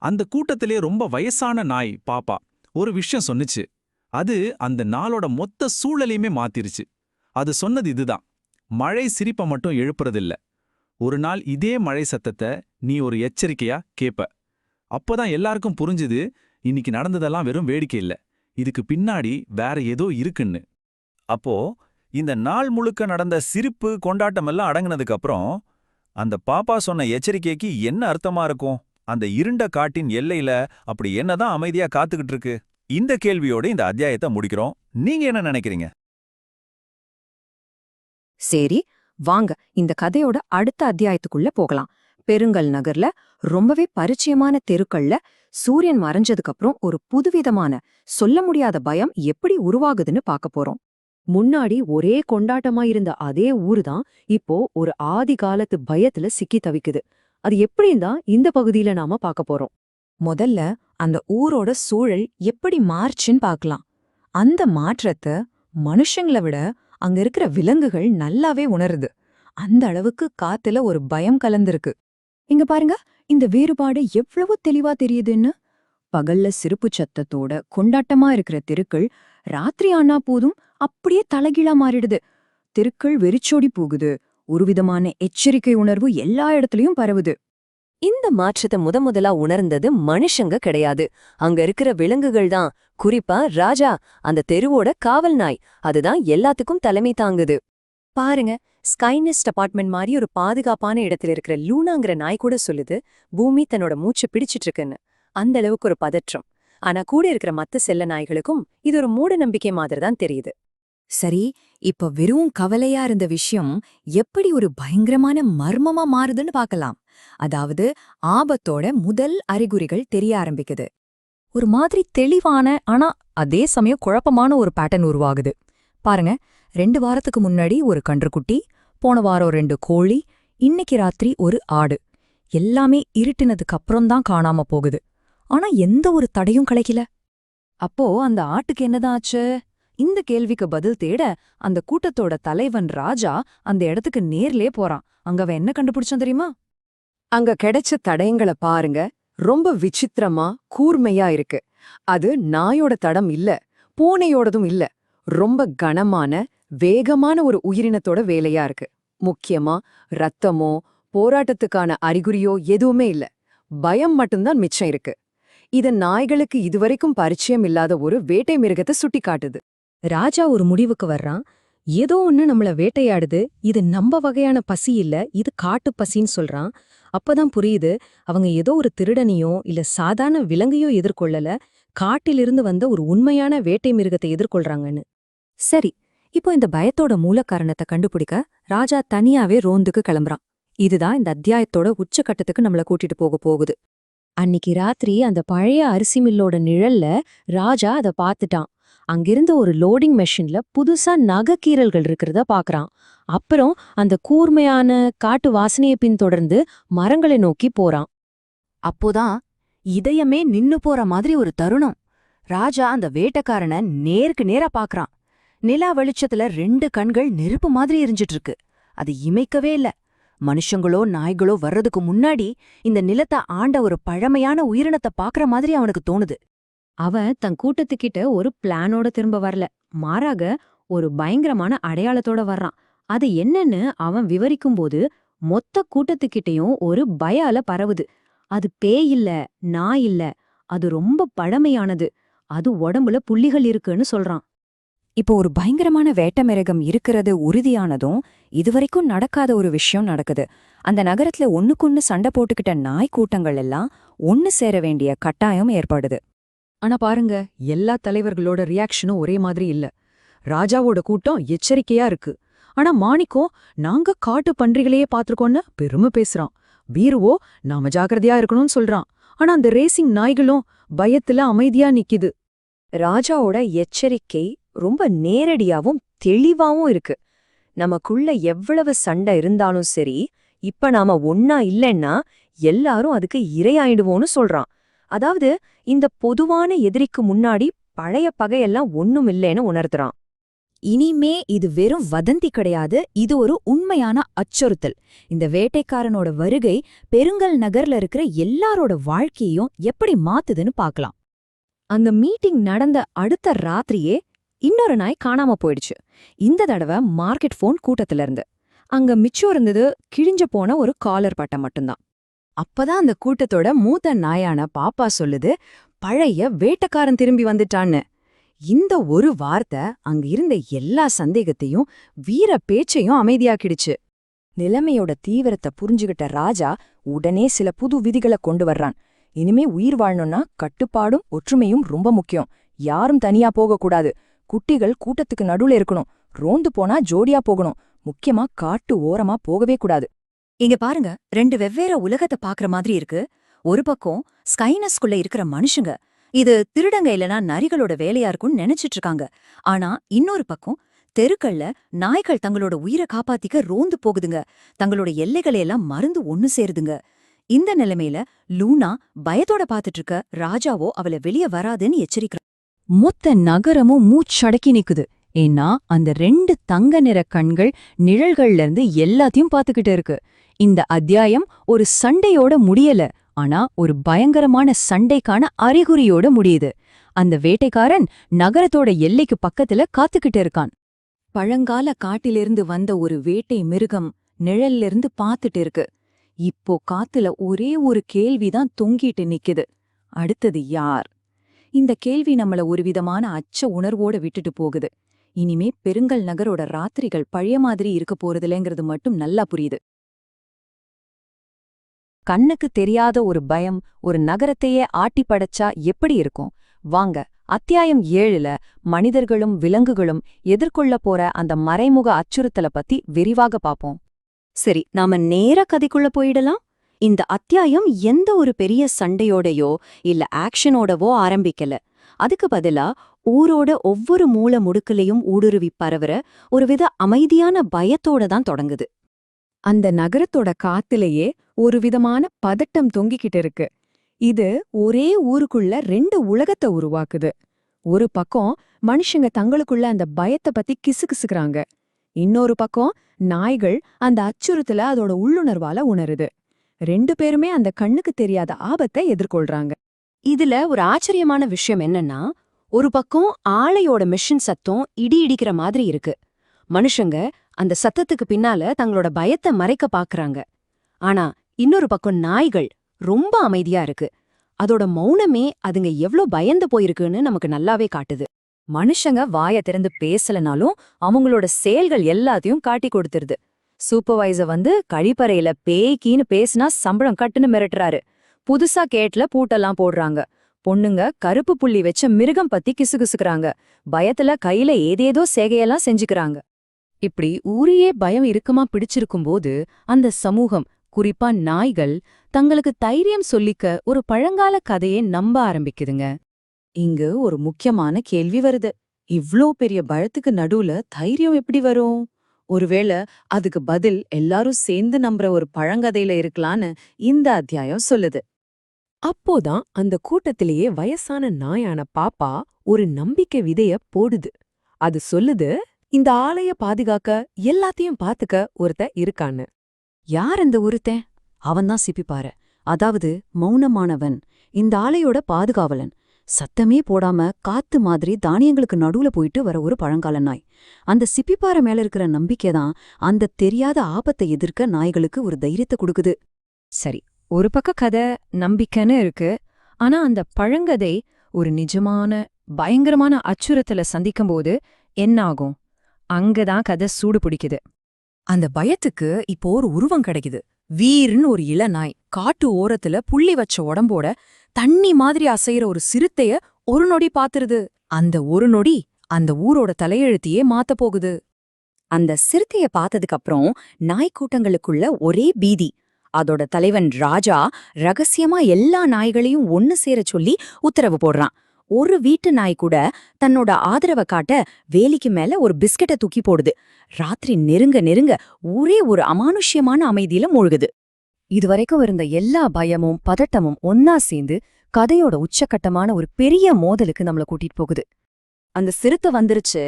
அந்த கூட்டத்திலே ரொம்ப வயசான நாய் பாப்பா ஒரு விஷயம் சொன்னுச்சு. அது அந்த நாளோட மொத்த சூழலையுமே மாத்திருச்சு. அது சொன்னது இதுதான்: மழை சிரிப்பை மட்டும் எழுப்புறதில்ல, ஒரு நாள் இதே மழை சத்தத்தை நீ ஒரு எச்சரிக்கையா கேப்ப. அப்பதான் எல்லாருக்கும் புரிஞ்சுது, இன்னைக்கு நடந்ததெல்லாம் வெறும் வேடிக்கை இல்ல, இதுக்கு பின்னாடி வேற ஏதோ இருக்குன்னு. அப்போ இந்த நாள் முழுக்க நடந்த சிரிப்பு கொண்டாட்டம் எல்லாம் அடங்குனதுக்கு அப்புறம் அந்த பாப்பா சொன்ன எச்சரிக்கைக்கு என்ன அர்த்தமா இருக்கும்? அந்த இருண்ட காட்டின் எல்லையில அப்படி என்னதான் அமைதியா காத்துக்கிட்டு இருக்கு? இந்த கேள்வியோட இந்த அத்தியாயத்தை முடிக்கிறோம். நீங்க என்ன நினைக்கிறீங்க? சரி, வாங்க இந்த கதையோட அடுத்த அத்தியாயத்துக்குள்ள போகலாம். பெருங்கல் நகர்ல ரொம்பவே பரிச்சயமான தெருக்கள்ல சூரியன் மறைஞ்சதுக்கு அப்புறம் ஒரு புதுவிதமான சொல்ல முடியாத பயம் எப்படி உருவாகுதுன்னு பார்க்க போறோம். முன்னாடி ஒரே கொண்டாட்டமா இருந்த அதே ஊரு தான் இப்போ ஒரு ஆதி காலத்து பயத்துல சிக்கி தவிக்குது. அது எப்படின்னு தான் இந்த பகுதியில நாம பார்க்க போறோம். முதல்ல அந்த ஊரோட சூழல் எப்படி மாறுச்சுன்னு பார்க்கலாம். அந்த மாற்றத்தை மனுஷங்களை விட அங்க இருக்கிற விலங்குகள் நல்லாவே உணருது. அந்த அளவுக்கு காத்துல ஒரு பயம் கலந்திருக்கு. இங்க பாருங்க, இந்த வேறுபாடு எவ்வளவு தெளிவா தெரியுதுன்னு. பகல்ல சிரிப்பு சத்தத்தோட கொண்டாட்டமா இருக்கிற தெருக்கள் ராத்திரி ஆனா போதும் அப்படியே தலைகீழா மாறிடுது. தெருக்கள் வெறிச்சோடி போகுது. ஒரு விதமான எச்சரிக்கை உணர்வு எல்லா இடத்துலயும் பரவுது. இந்த மாற்றத்தை முதலா உணர்ந்தது மனுஷங்க கிடையாது, அங்க இருக்கிற விலங்குகள் தான். குறிப்பா ராஜா, அந்த தெருவோட காவல் நாய். அதுதான் எல்லாத்துக்கும் தலைமை தாங்குது. பாருங்க, ஸ்கைநெஸ்ட் அபார்ட்மெண்ட் மாதிரி ஒரு பாதுகாப்பான இடத்துல இருக்கிற லூனாங்கிற நாய் கூட சொல்லுது பூமி தன்னோட மூச்சு பிடிச்சிட்டு இருக்குன்னு. அந்த அளவுக்கு ஒரு பதற்றம். ஆனா கூட இருக்கிற மத்த செல்ல நாய்களுக்கும் இது ஒரு மூட நம்பிக்கை மாதிரி தான் தெரியுது. சரி, இப்ப வெறும் கவலையா இருந்த விஷயம் எப்படி ஒரு பயங்கரமான மர்மமா மாறுதுன்னு பார்க்கலாம். அதாவது ஆபத்தோட முதல் அறிகுறிகள் தெரிய ஆரம்பிக்குது. ஒரு மாதிரி தெளிவான ஆனா அதே சமயம் குழப்பமான ஒரு பேட்டர்ன் உருவாகுது. பாருங்க, 2 வாரத்துக்கு முன்னாடி ஒரு கன்றுக்குட்டி, போன வாரம் 2 கோழி, இன்னைக்கு ராத்திரி ஒரு ஆடு. எல்லாமே இருட்டினதுக்கு அப்புறம்தான் காணாம போகுது. ஆனா எந்த ஒரு தடையும் கிடைக்கல. அப்போ அந்த ஆட்டுக்கு என்னதான் ஆச்சு? இந்த கேள்விக்கு பதில் தேட அந்த கூட்டத்தோட தலைவன் ராஜா அந்த இடத்துக்கு நேர்லயே போறான். அங்க அவன் என்ன கண்டுபிடிச்சான் தெரியுமா? அங்க கிடைச்ச தடயங்களை பாருங்க. ரொம்ப விசித்திரமா கூர்மையா இருக்கு. அது நாயோட தடம் இல்ல, பூனையோடதும் இல்ல. ரொம்ப கனமான வேகமான ஒரு உயிரினத்தோட வேலையா இருக்கு. முக்கியமா ரத்தமோ போராட்டத்துக்கான அறிகுறியோ எதுவுமே இல்ல. பயம் மட்டும்தான் மிச்சம் இருக்கு. இது நாய்களுக்கு இதுவரைக்கும் பரிச்சயம் இல்லாத ஒரு வேட்டை மிருகத்தை சுட்டி காட்டுது. ராஜா ஒரு முடிவுக்கு வர்றான். ஏதோ ஒண்ணு நம்மள வேட்டையாடுது, இது நம்ம வகையான பசி இல்ல, இது காட்டு பசின்னு சொல்றான். அப்பதான் புரியுது, அவங்க ஏதோ ஒரு திருடனையோ இல்ல சாதாரண விலங்கையோ எதிர்கொள்ளல, காட்டிலிருந்து வந்த ஒரு உண்மையான வேட்டை மிருகத்தை எதிர்கொள்றாங்கன்னு. சரி, இப்போ இந்த பயத்தோட மூல காரணத்தை கண்டுபிடிக்க ராஜா தனியாவே ரோந்துக்கு கிளம்புறான். இதுதான் இந்த அத்தியாயத்தோட உச்சக்கட்டத்துக்கு நம்மள கூட்டிட்டு போகுது. அன்னிக்கு ராத்திரி அந்த பழைய அரிசி மில்லோட நிழல்ல ராஜா அத பாத்துட்டான். அங்கிருந்த ஒரு லோடிங் மெஷின்ல புதுசா நகைக்கீறல்கள் இருக்கிறத பாக்குறான். அப்புறம் அந்த கூர்மையான காட்டு வாசனையை பின்தொடர்ந்து மரங்களை நோக்கி போறான். அப்போதான் இதயமே நின்னு போற மாதிரி ஒரு தருணம். ராஜா அந்த வேட்டைக்காரனை நேருக்கு நேரா பாக்குறான். நிலா வெளிச்சத்துல 2 கண்கள் நெருப்பு மாதிரி எரிஞ்சிட்டு இருக்கு. அது இமைக்கவே இல்ல. மனுஷங்களோ நாய்களோ வர்றதுக்கு முன்னாடி இந்த நிலத்தை ஆண்ட ஒரு பழமையான உயிரினத்தை பாக்குற மாதிரி அவனுக்கு தோணுது. அவன் தன் கூட்டத்துக்கிட்ட ஒரு பிளானோட திரும்ப வரல, மாறாக ஒரு பயங்கரமான அடையாளத்தோட வர்றான். அது என்னன்னு அவன் விவரிக்கும்போது மொத்த கூட்டத்துக்கிட்டையும் ஒரு பய அலை பரவுது. அது பேய் இல்ல, நாய் இல்ல, அது ரொம்ப பழமையானது, அது உடம்புல புள்ளிகள் இருக்குன்னு சொல்றான். இப்போ ஒரு பயங்கரமான வேட்டை மிருகம் இருக்கிறது உறுதியானதும் இதுவரைக்கும் நடக்காத ஒரு விஷயம் நடக்குது. அந்த நகரத்துல ஒண்ணுக்குன்னு சண்டை போட்டுக்கிட்ட நாய் கூட்டங்கள் எல்லாம் ஒன்னு சேர வேண்டிய கட்டாயம் ஏற்படுது. ஆனா பாருங்க, எல்லா தலைவர்களோட ரியாக்ஷனும் ஒரே மாதிரி இல்ல. ராஜாவோட கூட்டம் எச்சரிக்கையா இருக்கு. ஆனா மாணிக்கம், நாங்க காட்டு பன்றிகளையே பாத்துருக்கோன்னு பெருமை பேசுறான். வீருவோ, நாம ஜாக்கிரதையா இருக்கணும்னு சொல்றான். ஆனா அந்த ரேசிங் நாய்களும் பயத்துல அமைதியா நிக்குது. ராஜாவோட எச்சரிக்கை ரொம்ப நேரடியாவும் தெளிவாவும் இருக்கு. நமக்குள்ள எவ்வளவு சண்டை இருந்தாலும் சரி, இப்ப நாம ஒன்னா இல்லைன்னா எல்லாரும் அதுக்கு இரையாயிடுவோன்னு சொல்றான். அதாவது இந்த பொதுவான எதிரிக்கு முன்னாடி பழைய பகையெல்லாம் ஒண்ணும் இல்லைன்னு உணர்த்துறான். இனிமே இது வெறும் வதந்தி கிடையாது, இது ஒரு உண்மையான அச்சுறுத்தல். இந்த வேட்டைக்காரனோட வருகை பெருங்கல் நகர்ல இருக்கிற எல்லாரோட வாழ்க்கையையும் எப்படி மாத்துதுன்னு பார்க்கலாம். அந்த மீட்டிங் நடந்த அடுத்த ராத்திரியே இன்னொரு நாய் காணாம போயிடுச்சு. இந்த தடவை மார்க்கெட் ஃபோன் கூட்டத்துல இருந்து. அங்க மிச்சம் இருந்தது கிழிஞ்ச போன ஒரு காலர் பட்டை மட்டும்தான். அப்பதான் அந்த கூட்டத்தோட மூத்த நாயான பாப்பா சொல்லுது, பழைய வேட்டைக்காரன் திரும்பி வந்துட்டான்னு. இந்த ஒரு வார்த்தை அங்க இருந்த எல்லா சந்தேகத்தையும் வீர பேச்சையும் அமைதியாக்கிடுச்சு. நிலைமையோட தீவிரத்தை புரிஞ்சுகிட்ட ராஜா உடனே சில புது விதிகளை கொண்டு வர்றான். இனிமே உயிர் வாழணும்னா கட்டுப்பாடும் ஒற்றுமையும் ரொம்ப முக்கியம். யாரும் தனியா போகக்கூடாது. குட்டிகள் கூட்டத்துக்கு நடுவுல இருக்கணும். ரோந்து போனா ஜோடியா போகணும். முக்கியமா காட்டு ஓரமா போகவே கூடாது. இங்க பாருங்க, 2 வெவ்வேறு உலகத்தை பாக்குற மாதிரி இருக்கு. ஒரு பக்கம் ஸ்கைனஸ்குள்ள இருக்கிற மனுஷங்க, இது திருடங்க இல்லனா நரிகளோட வேலையா இருக்கும்னு நினைச்சிட்டு இருக்காங்க. ஆனா இன்னொரு பக்கம் தெருக்கள்ல நாய்கள் தங்களோட உயிரை காப்பாத்திக்க ரோந்து போகுதுங்க. தங்களோட எல்லைகளை எல்லாம் மறந்து ஒன்னு சேருதுங்க. இந்த நிலைமையில லூனா பயத்தோட பாத்துட்டு இருக்க ராஜாவோ அவளை வெளியே வராதுன்னு எச்சரிக்கிறான். மொத்த நகரமும் மூச்சடக்கி நிக்குது. ஏன்னா அந்த 2 தங்க நிற கண்கள் நிழல்கள்ல இருந்து எல்லாத்தையும் பாத்துக்கிட்டு இருக்கு. இந்த அத்தியாயம் ஒரு சண்டையோட முடியல, ஆனா ஒரு பயங்கரமான சண்டைக்கான அறிகுறியோட முடியுது. அந்த வேட்டைக்காரன் நகரத்தோட எல்லைக்கு பக்கத்துல காத்துக்கிட்டு இருக்கான். பழங்கால காட்டிலிருந்து வந்த ஒரு வேட்டை மிருகம் நிழல்ல இருந்து பாத்துட்டு இருக்கு. இப்போ காத்துல ஒரே ஒரு கேள்விதான் தொங்கிட்டு நிக்குது. அடுத்தது யார்? இந்த கேள்வி நம்மள ஒரு விதமான அச்ச உணர்வோட விட்டுட்டு போகுது. இனிமே பெருங்கல் நகரோட ராத்திரிகள் பழைய மாதிரி இருக்க போறதில்லைங்கிறது மட்டும் நல்லா புரியுது. கண்ணுக்கு தெரியாத ஒரு பயம் ஒரு நகரத்தையே ஆட்டி படைச்சா எப்படி இருக்கும்? வாங்க அத்தியாயம் 7ல மனிதர்களும் விலங்குகளும் எதிர்கொள்ள போற அந்த மறைமுக அச்சுறுத்தலை பத்தி விரிவாக பாப்போம். சரி, நாம நேரா கதைக்குள்ள போயிடலாம். இந்த அத்தியாயம் எந்த ஒரு பெரிய சண்டையோடையோ இல்ல ஆக்ஷனோடவோ ஆரம்பிக்கல. அதுக்கு பதிலா ஊரோட ஒவ்வொரு மூல முடுக்குலையும் ஊடுருவி பரவுற ஒருவித அமைதியான பயத்தோட தான் தொடங்குது. அந்த நகரத்தோட காத்துலயே ஒரு விதமான பதட்டம் தொங்கிக்கிட்டு இருக்கு. இது ஒரே ஊருக்குள்ள 2 உலகத்தை உருவாக்குது. ஒரு பக்கம் மனுஷங்க தங்களுக்குள்ள அந்த பயத்தை பத்தி கிசுகிசுக்குறாங்க. இன்னொரு பக்கம் நாய்கள் அந்த அச்சுறுத்தல அதோட உள்ளுணர்வால உணருது. 2 பேருமே அந்த கண்ணுக்கு தெரியாத ஆபத்தை எதிர்கொள்றாங்க. இதுல ஒரு ஆச்சரியமான விஷயம் என்னன்னா, ஒரு பக்கம் ஆளையோட மிஷின் சத்தம் இடி இடிக்கிற மாதிரி இருக்கு. மனுஷங்க அந்த சத்தத்துக்கு பின்னால தங்களோட பயத்தை மறைக்க பாக்குறாங்க. ஆனா இன்னொரு பக்கம் நாய்கள் ரொம்ப அமைதியா இருக்கு. அதோட மௌனமே அதுங்க எவ்ளோ பயந்து போயிருக்குன்னு நமக்கு நல்லாவே காட்டுது. மனுஷங்க வாயை திறந்து பேசலனாலும் அவங்களோட செயல்கள் எல்லாத்தையும் காட்டி கொடுத்துருது. சூப்பர்வைசர் வந்து கழிப்பறையில பேய்க்கின்னு பேசினா சம்பளம் கட்டுன்னு மிரட்டுறாரு. புதுசா கேட்ல பூட்டெல்லாம் போடுறாங்க. பொண்ணுங்க கருப்பு புள்ளி வச்ச மிருகம் பத்தி கிசுகிசுக்குறாங்க. பயத்துல கையில ஏதேதோ சேகையெல்லாம் செஞ்சுக்கிறாங்க. இப்படி ஊரையே பயம் இறுக்கமா பிடிச்சிருக்கும்போது அந்த சமூகம், குறிப்பா நாய்கள், தங்களுக்கு தைரியம் சொல்லிக்க ஒரு பழங்கால கதையை நம்ப ஆரம்பிக்குதுங்க. இங்கு ஒரு முக்கியமான கேள்வி வருது. இவ்ளோ பெரிய பயத்துக்கு நடுவுல தைரியம் எப்படி வரும்? ஒருவேளை அதுக்கு பதில் எல்லாரும் சேர்ந்து நம்புற ஒரு பழங்கதையில இருக்கலான்னு இந்த அத்தியாயம் சொல்லுது. அப்போதான் அந்த கூட்டத்திலேயே வயசான நாயான பாப்பா ஒரு நம்பிக்கை விதைய போடுது. அது சொல்லுது, இந்த ஆளைய பாதுகாக்க எல்லாத்தையும் பாத்துக்க ஒருத்தன் இருக்கான்னு. யார் அந்த ஒருத்தன்? அவன்தான் சிப்பிப்பாரு. அதாவது மௌனமானவன், இந்த ஆளையோட பாதுகாவலன். சத்தமே போடாம காத்து மாதிரி தானியங்களுக்கு நடுவுல போயிட்டு வர ஒரு பழங்கால நாய். அந்த சிப்பிப்பாறை மேல இருக்கிற நம்பிக்கைதான் அந்த தெரியாத ஆபத்தை எதிர்க்க நாய்களுக்கு ஒரு தைரியத்தை கொடுக்குது. சரி, ஒரு பக்க கதை நம்பிக்கைன்னு இருக்கு. ஆனா அந்த பழங்கதை ஒரு நிஜமான பயங்கரமான அச்சுறுத்தலை சந்திக்கும்போது என்ன ஆகும்? அங்கதான் கதை சூடு பிடிக்குது. அந்த பயத்துக்கு இப்போ ஒரு உருவம் கிடைக்குது. வீர்னு ஒரு இளநாய் காட்டு ஓரத்துல புள்ளி வச்ச உடம்போட தண்ணி மாதிரி அசைற ஒரு சிறுத்தைய ஒரு நொடி பாத்துருது. அந்த ஒரு நொடி அந்த ஊரோட தலையெழுத்தையே மாத்த போகுது. அந்த சிறுத்தைய பார்த்ததுக்கு அப்புறம் நாய்க்கூட்டங்களுக்குள்ள ஒரே பீதி. அதோட தலைவன் ராஜா ரகசியமா எல்லா நாய்களையும் ஒன்னு சேர சொல்லி உத்தரவு போடுறான். ஒரு வீட்டு நாய் கூட தன்னோட ஆதரவை காட்ட வேலிக்கு மேல ஒரு பிஸ்கெட்டை தூக்கி போடுது. ராத்திரி நெருங்க நெருங்க ஊரே ஒரு அமானுஷ்யமான அமைதியில மூழ்குது. இதுவரைக்கும் இருந்த எல்லா பயமும் பதட்டமும் ஒன்னா சேர்ந்து கதையோட உச்சக்கட்டமான ஒரு பெரிய மோதலுக்கு நம்மள கூட்டிட்டு போகுது. அந்த சிறுத்தை வந்துருச்சு.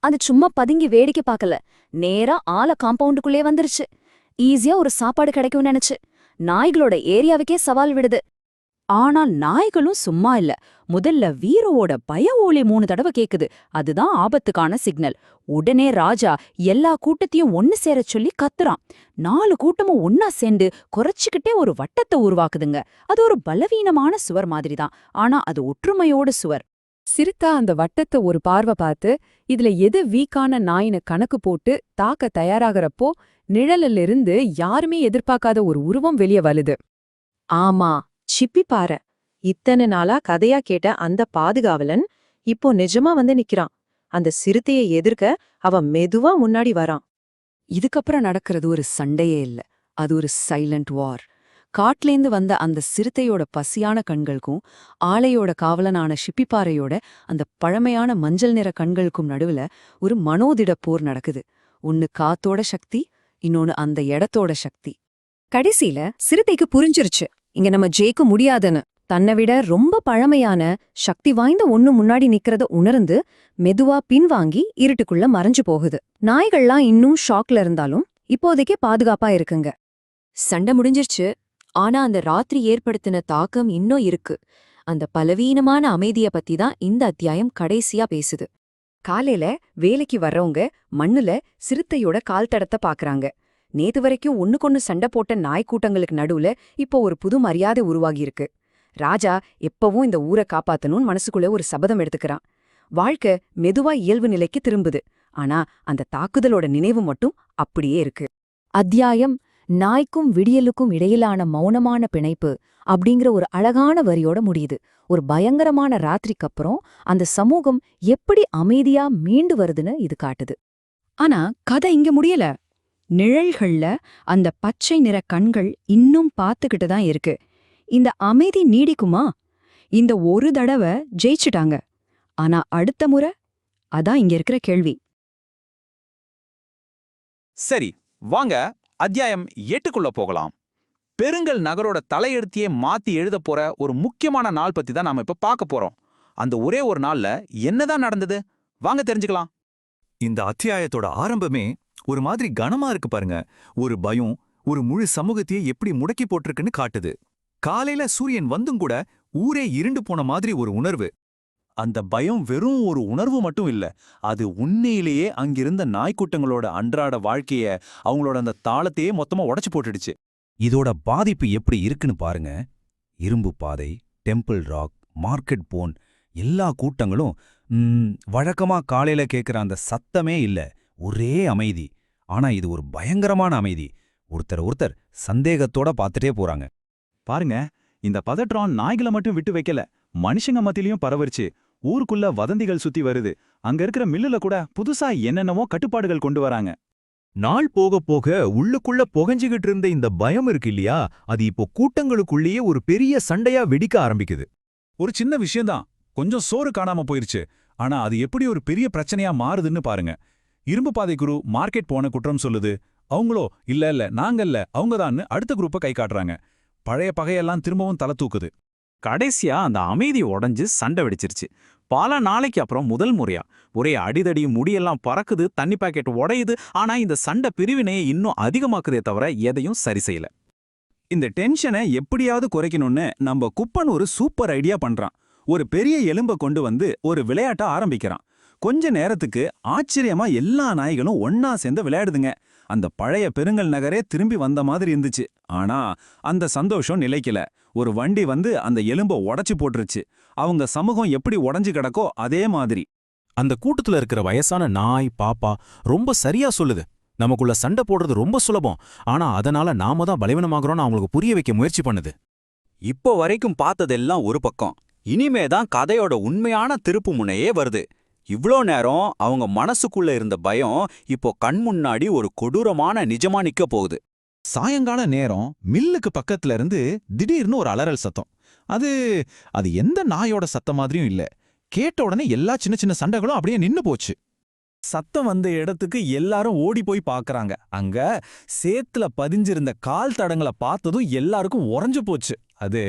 அது சும்மா பதுங்கி வேடிக்கை பார்க்கல, நேரா ஆல காம்பவுண்டுக்குள்ளே வந்துருச்சு. ஈஸியா ஒரு சாப்பாடு கிடைக்கும்னு நினைச்சு நாய்களோட ஏரியாவுக்கே சவால் விடுது. ஆனா நாய்களும் சும்மா இல்ல. முதல்ல வீரோவோட பய ஓலி 3 தடவை கேக்குது. அதுதான் ஆபத்துக்கான சிக்னல். உடனே ராஜா எல்லா கூட்டத்தையும் ஒன்னு சேர சொல்லி கத்துறான். 4 கூட்டமும் ஒன்னா சேர்ந்து குறைச்சிக்கிட்டே ஒரு வட்டத்தை உருவாக்குதுங்க. அது ஒரு பலவீனமான சுவர் மாதிரிதான், ஆனா அது ஒற்றுமையோட சுவர். சிறுத்தா அந்த வட்டத்தை ஒரு பார்வை பார்த்து இதுல எது வீக்கான நாயின்னு கணக்கு போட்டு தாக்க தயாராகிறப்போ நிழலிலிருந்து யாருமே எதிர்பார்க்காத ஒரு உருவம் வெளியே வருது. ஆமா, சிப்பிப்பாறை. இத்தனை நாளா கதையா கேட்ட அந்த பாதுகாவலன் இப்போ நிஜமா வந்து நிக்கிறான். அந்த சிறுத்தையை எதிர்க்க அவன் மெதுவா முன்னாடி வரான். இதுக்கப்புறம் நடக்கிறது ஒரு சண்டையே இல்ல, அது ஒரு சைலண்ட் வார். காட்லேந்து வந்த அந்த சிறுத்தையோட பசியான கண்களுக்கும் ஆளையோட காவலனான சிப்பிப்பாறையோட அந்த பழமையான மஞ்சள் நிற கண்களுக்கும் நடுவுல ஒரு மனோதிட போர் நடக்குது. ஒன்னு காத்தோட சக்தி, இன்னொன்னு அந்த இடத்தோட சக்தி. கடைசியில சிறுத்தைக்கு புரிஞ்சிருச்சு, இங்க நம்ம ஜெயிக்க முடியாதுன்னு. தன்னை விட ரொம்ப பழமையான சக்தி வாய்ந்த ஒண்ணு முன்னாடி நிக்கிறத உணர்ந்து மெதுவா பின்வாங்கி இருட்டுக்குள்ள மறைஞ்சு போகுது. நாய்கள்லாம் இன்னும் ஷாக்ல இருந்தாலும் இப்போதைக்கு பாதுகாப்பா இருக்குங்க. சண்டை முடிஞ்சிருச்சு. ஆனா அந்த ராத்திரி ஏற்படுத்தின தாக்கம் இன்னும் இருக்கு. அந்த பலவீனமான அமைதிய பத்தி தான் இந்த அத்தியாயம் கடைசியா பேசுது. காலையில வேலைக்கு வர்றவங்க மண்ணுல சிறுத்தையோட கால் தடத்தை பாக்குறாங்க. நேத்து வரைக்கும் ஒண்ணுக்கொன்னு சண்டை போட்ட நாய்க்கூட்டங்களுக்கு நடுவுல இப்போ ஒரு புது மரியாதை உருவாகியிருக்கு. ராஜா எப்பவும் இந்த ஊரை காப்பாத்தணும்னு மனசுக்குள்ள ஒரு சபதம் எடுத்துக்கிறான். வாழ்க்கை மெதுவா இயல்பு நிலைக்கு திரும்புது. ஆனா அந்த தாக்குதலோட நினைவு மட்டும் அப்படியே இருக்கு. அத்தியாயம் நாய்க்கும் விடியலுக்கும் இடையிலான மௌனமான பிணைப்பு அப்படிங்கிற ஒரு அழகான வரியோட முடியுது. ஒரு பயங்கரமான ராத்திரிக்கு அப்புறம் அந்த சமூகம் எப்படி அமைதியா மீண்டு வருதுன்னு இது காட்டுது. ஆனா கதை இங்க முடியல. நிழல்கள்ல அந்த பச்சை நிற கண்கள் இன்னும் பார்த்துக்கிட்டு தான் இருக்கு. இந்த அமைதி நீடிக்குமா? இந்த ஒரு தடவை ஜெயிச்சுட்டாங்க. ஆனா அடுத்த முறை? அதான் இங்க இருக்கிற கேள்வி. சரி, வாங்க அத்தியாயம் 8க்குள்ள போகலாம். பெருங்கல் நகரோட தலையெழுத்தையே மாத்தி எழுத போற ஒரு முக்கியமான நாள் பத்தி தான் நாம இப்ப பார்க்க போறோம். அந்த ஒரே ஒரு நாள்ல என்னதான் நடந்தது? வாங்க தெரிஞ்சுக்கலாம். இந்த அத்தியாயத்தோட ஆரம்பமே ஒரு மாதிரி கனமா இருக்கு பாருங்க. ஒரு பயம் ஒரு முழு சமூகத்தையே எப்படி முடக்கி போட்டிருக்குன்னு காட்டுது. காலையில சூரியன் வந்தும் கூட ஊரே இருண்டு போன மாதிரி ஒரு உணர்வு. அந்த பயம் வெறும் ஒரு உணர்வு மட்டும் இல்ல, அது உண்மையிலேயே அங்கிருந்த நாய்க்கூட்டங்களோட அன்றாட வாழ்க்கைய, அவங்களோட அந்த தாளத்தையே மொத்தமா உடைச்சு போட்டுடுச்சு. இதோட பாதிப்பு எப்படி இருக்குன்னு பாருங்க. இரும்பு பாதை, டெம்பிள் ராக், மார்க்கெட் போன் எல்லா கூட்டங்களும் வழக்கமா காலையில கேட்குற அந்த சத்தமே இல்ல, ஒரே அமைதி. ஆனா இது ஒரு பயங்கரமான அமைதி. ஒருத்தர் சந்தேகத்தோட பார்த்துட்டே போறாங்க. பாருங்க, இந்த பதற்றம் நாய்களை மட்டும் விட்டு வைக்கல, மனுஷங்க மத்தியிலயும் பரவரிச்சு. ஊருக்குள்ள வதந்திகள் சுத்தி வருது. அங்க இருக்கிற மில்லுல கூட புதுசா என்னென்னவோ கட்டுப்பாடுகள் கொண்டு வராங்க. நாள் போக போக உள்ளுக்குள்ள புகஞ்சுகிட்டு இருந்த இந்த பயம் இருக்கு இல்லையா, அது இப்போ கூட்டங்களுக்குள்ளேயே ஒரு பெரிய சண்டையா வெடிக்க ஆரம்பிக்குது. ஒரு சின்ன விஷயம்தான், கொஞ்சம் சோறு காணாம போயிருச்சு, ஆனா அது எப்படி ஒரு பெரிய பிரச்சனையா மாறுதுன்னு பாருங்க. இரும்பு பாதை குரு மார்க்கெட் போன குற்றம் சொல்லுது. அவங்களோ இல்ல நாங்கல்ல அவங்கதான்னு அடுத்த குரூப்பை கை காட்டுறாங்க. பழைய பகையெல்லாம் திரும்பவும் தலை தூக்குது. கடைசியா அந்த அமைதி உடைஞ்சு சண்டை வெடிச்சிருச்சு. பல நாளைக்கு அப்புறம் முதல் முறையா ஒரே அடிதடி, முடியெல்லாம் பறக்குது, தண்ணி பாக்கெட் உடையுது. ஆனா இந்த சண்டை பிரிவினையை இன்னும் அதிகமாக்குதே தவிர எதையும் சரி செய்யல. இந்த டென்ஷனை எப்படியாவது குறைக்கணும்னு நம்ம குப்பன் ஒரு சூப்பர் ஐடியா பண்றான். ஒரு பெரிய எலும்பை கொண்டு வந்து ஒரு விளையாட்ட ஆரம்பிக்கிறான். கொஞ்ச நேரத்துக்கு ஆச்சரியமா எல்லா நாய்களும் ஒன்னா சேர்ந்து விளையாடுதுங்க. அந்த பழைய பெருங்கல் நகரே திரும்பி வந்த மாதிரி இருந்துச்சு. ஆனா அந்த சந்தோஷம் நிலைக்கல. ஒரு வண்டி வந்து அந்த எலும்பை உடைச்சு போட்டுருச்சு. அவங்க சமூகம் எப்படி உடைஞ்சு கிடக்கோ அதே மாதிரி. அந்த கூட்டத்துல இருக்கிற வயசான நாய் பாப்பா ரொம்ப சரியா சொல்லுது. நமக்குள்ள சண்டை போடுறது ரொம்ப சுலபம், ஆனா அதனால நாம தான் பலவீனமாகறோம்னு அவங்களுக்கு புரிய வைக்க முயற்சி பண்ணுது. இப்போ வரைக்கும் பார்த்ததெல்லாம் ஒரு பக்கம். இனிமே தான் கதையோட உண்மையான திருப்பு முனையே வருது. இவ்ளோ நேரம் அவங்க மனசுக்குள்ள இருந்த பயம் இப்போ கண் முன்னாடி ஒரு கொடூரமான நிஜமா நிக்க போகுது. சாயங்கால நேரம் மில்லுக்கு பக்கத்துல இருந்து திடீர்னு ஒரு அலறல் சத்தம். அது எந்த நாயோட சத்தம் மாதிரியும் இல்ல. கேட்ட உடனே எல்லா சின்ன சின்ன சண்டைகளும் அப்படியே நின்னு போச்சு. சத்தம் வந்த இடத்துக்கு எல்லாரும் ஓடி போய் பார்க்கறாங்க. அங்க சேத்துல பதிஞ்சிருந்த கால் தடங்களை பார்த்ததும் எல்லாருக்கும் உறைஞ்சு போச்சு. அது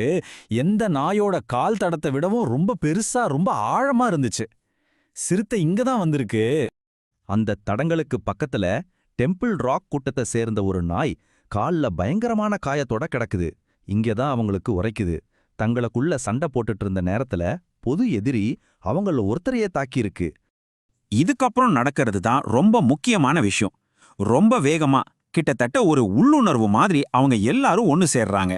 எந்த நாயோட கால் தடத்தை விடவும் ரொம்ப பெருசா, ரொம்ப ஆழமா இருந்துச்சு. சிறுத்தை இங்கதான் வந்திருக்கு. அந்த தடங்களுக்கு பக்கத்துல டெம்பிள் ராக் கூட்டத்தை சேர்ந்த ஒரு நாய் கால்ல பயங்கரமான காயத்தோட கிடக்குது. இங்கதான் அவங்களுக்கு உரைக்குது. தங்களுக்குள்ள சண்டை போட்டுட்டு இருந்த நேரத்துல பொது எதிரி அவங்கள ஒருத்தரையே தாக்கியிருக்கு. இதுக்கப்புறம் நடக்கிறது தான் ரொம்ப முக்கியமான விஷயம். ரொம்ப வேகமா, கிட்டத்தட்ட ஒரு உள்ளுணர்வு மாதிரி அவங்க எல்லாரும் ஒன்னு சேர்றாங்க.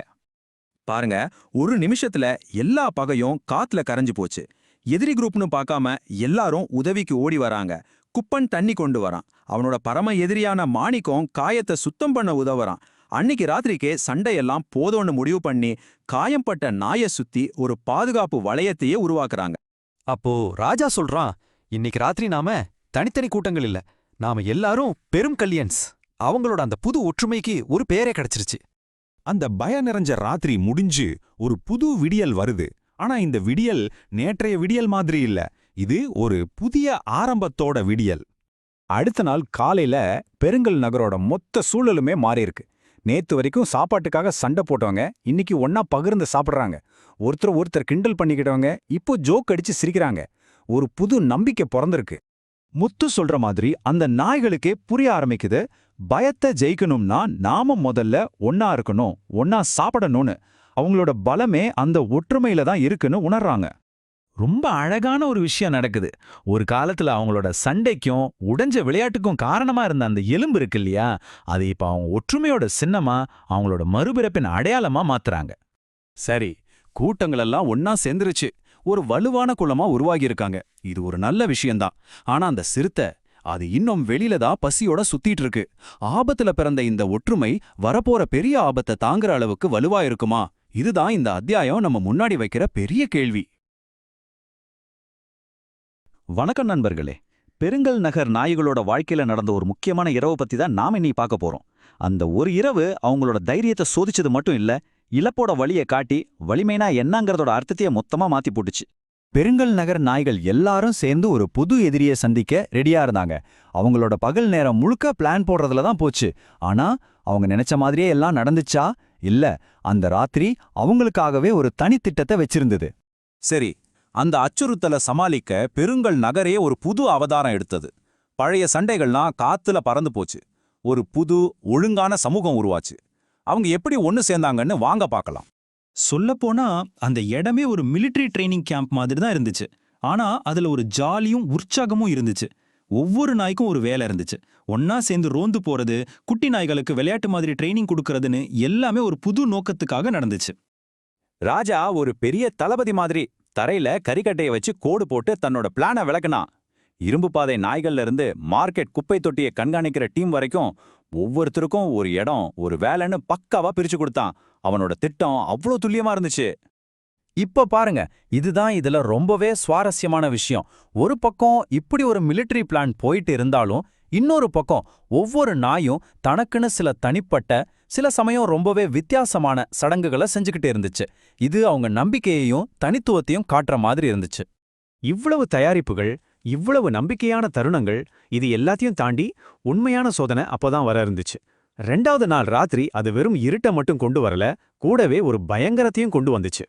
பாருங்க, ஒரு நிமிஷத்துல எல்லா பகையும் காத்துல கரைஞ்சு போச்சு. எதிரி குரூப்னு பார்க்காம எல்லாரும் உதவிக்கு ஓடி வராங்க. குப்பன் தண்ணி கொண்டு வரான். அவனோட பரம எதிரியான மாணிக்கம் காயத்தை சுத்தம் பண்ண உதவுறான். அன்னிக்கு ராத்திரிக்கே சண்டையெல்லாம் போதோன்னு முடிவு பண்ணி காயம்பட்ட நாயை சுத்தி ஒரு பாதுகாப்பு வளையத்தையே உருவாக்குறாங்க. அப்போ ராஜா சொல்றான், இன்னைக்கு ராத்திரி நாம தனித்தனி கூட்டங்கள் இல்ல, நாம எல்லாரும் பெரும் கல்யன்ஸ். அவங்களோட அந்த புது ஒற்றுமைக்கு ஒரு பேரே கிடைச்சிருச்சு. அந்த பய நிறைஞ்ச ராத்திரி முடிஞ்சு ஒரு புது விடியல் வருது. ஆனா இந்த விடியல் நேற்றைய விடியல் மாதிரி இல்ல. இது ஒரு புதிய ஆரம்பத்தோட விடியல். அடுத்த நாள் காலையில பெருங்கல் நகரோட மொத்த சூழலுமே மாறியிருக்கு. நேத்து வரைக்கும் சாப்பாட்டுக்காக சண்டை போட்டவங்க இன்னைக்கு ஒன்னா பகிர்ந்து சாப்பிடுறாங்க. ஒருத்தர் கிண்டல் பண்ணிக்கிட்டவங்க இப்போ ஜோக் அடிச்சு சிரிக்கிறாங்க. ஒரு புது நம்பிக்கை பிறந்திருக்கு. முத்து சொல்ற மாதிரி அந்த நாய்களுக்கே புரிய ஆரம்பிக்குது. பயத்தை ஜெயிக்கணும்னா நாம முதல்ல ஒன்னா இருக்கணும், ஒன்னா சாப்பிடணும்னு. அவங்களோட பலமே அந்த ஒற்றுமையில தான் இருக்குன்னு உணர்றாங்க. ரொம்ப அழகான ஒரு விஷயம் நடக்குது. ஒரு காலத்துல அவங்களோட சண்டைக்கும் உடைஞ்ச விளையாட்டுக்கும் காரணமா இருந்த அந்த எலும்பு இருக்கு இல்லையா, அது இப்ப அவங்க ஒற்றுமையோட சின்னமா, அவங்களோட மறுபிறப்பின் அடையாளமா மாத்துறாங்க. சரி, கூட்டங்களெல்லாம் ஒன்னா சேர்ந்துருச்சு. ஒரு வலுவான குளமா உருவாகியிருக்காங்க. இது ஒரு நல்ல விஷயம்தான். ஆனா அந்த சிறுத்தை அது இன்னும் வெளியில தான் பசியோட சுத்திட்டு இருக்கு. ஆபத்துல பிறந்த இந்த ஒற்றுமை வரப்போற பெரிய ஆபத்தை தாங்குற அளவுக்கு வலுவா இருக்குமா? இதுதான் இந்த அத்தியாயம் நம்ம முன்னாடி வைக்கிற பெரிய கேள்வி. வணக்கம் நண்பர்களே. பெருங்கல் நகர் நாய்களோட வாழ்க்கையில நடந்த ஒரு முக்கியமான இரவு பத்தி தான் நாம இன்னைக்கு பார்க்க போறோம். அந்த ஒரு இரவு அவங்களோட தைரியத்தை சோதிச்சது மட்டும் இல்ல, இழப்போட வழியை காட்டி வலிமைனா என்னங்கிறதோட அர்த்தத்தையே மொத்தமா மாத்தி போட்டுச்சு. பெருங்கல் நகர் நாய்கள் எல்லாரும் சேர்ந்து ஒரு புது எதிரியை சந்திக்க ரெடியா இருந்தாங்க. அவங்களோட பகல் நேரம் முழுக்க பிளான் போடுறதுல தான் போச்சு. ஆனா அவங்க நினைச்ச மாதிரியே எல்லாம் நடந்துச்சா? இல்ல, அந்த ராத்திரி அவங்களுக்காகவே ஒரு தனித்திட்டத்தை வச்சிருந்தது. சரி, அந்த அச்சுறுத்தலை சமாளிக்க பெருங்கல் நகரே ஒரு புது அவதாரம் எடுத்தது. பழைய சண்டைகள்லாம் காத்துல பறந்து போச்சு. ஒரு புது ஒழுங்கான சமூகம் உருவாச்சு. அவங்க எப்படி ஒன்னு சேர்ந்தாங்கன்னு வாங்க பார்க்கலாம். சொல்லப்போனா அந்த இடமே ஒரு மிலிட்டரி ட்ரைனிங் கேம்ப் மாதிரி தான் இருந்துச்சு. ஆனா அதுல ஒரு ஜாலியும் உற்சாகமும் இருந்துச்சு. ஒவ்வொரு நாய்க்கும் ஒரு வேலை இருந்துச்சு. ஒன்னா சேர்ந்து ரோந்து போறது, குட்டி நாய்களுக்கு விளையாட்டு மாதிரி ட்ரைனிங் கொடுக்கறதுன்னு எல்லாமே ஒரு புது நோக்கத்துக்காக நடந்துச்சு. ராஜா ஒரு பெரிய தளபதி மாதிரி தரையில கரிக்கட்டையை வச்சு கோடு போட்டு தன்னோட பிளானை விளக்குனான். இரும்பு பாதை நாய்கள்ல இருந்து மார்க்கெட் குப்பை தொட்டியை கண்காணிக்கிற டீம் வரைக்கும் ஒவ்வொருத்தருக்கும் ஒரு இடம், ஒரு வேலைன்னு பக்காவா பிரிச்சு கொடுத்தான். அவனோட திட்டம் அவ்வளோ துல்லியமா இருந்துச்சு. இப்ப பாருங்க, இதுதான் இதுல ரொம்பவே சுவாரஸ்யமான விஷயம். ஒரு பக்கம் இப்படி ஒரு மிலிட்டரி பிளான் போயிட்டு இருந்தாலும், இன்னொரு பக்கம் ஒவ்வொரு நாயும் தனக்குன்னு சில தனிப்பட்ட, சில சமயம் ரொம்பவே வித்தியாசமான சடங்குகளை செஞ்சுக்கிட்டே இருந்துச்சு. இது அவங்க நம்பிக்கையையும் தனித்துவத்தையும் காட்டுற மாதிரி இருந்துச்சு. இவ்வளவு தயாரிப்புகள், இவ்வளவு நம்பிக்கையான தருணங்கள், இது எல்லாத்தையும் தாண்டி உண்மையான சோதனை அப்போதான் வர இருந்துச்சு. 2வது நாள் ராத்திரி அது வெறும் இருட்ட மட்டும் கொண்டு வரல, கூடவே ஒரு பயங்கரத்தையும் கொண்டு வந்துச்சு.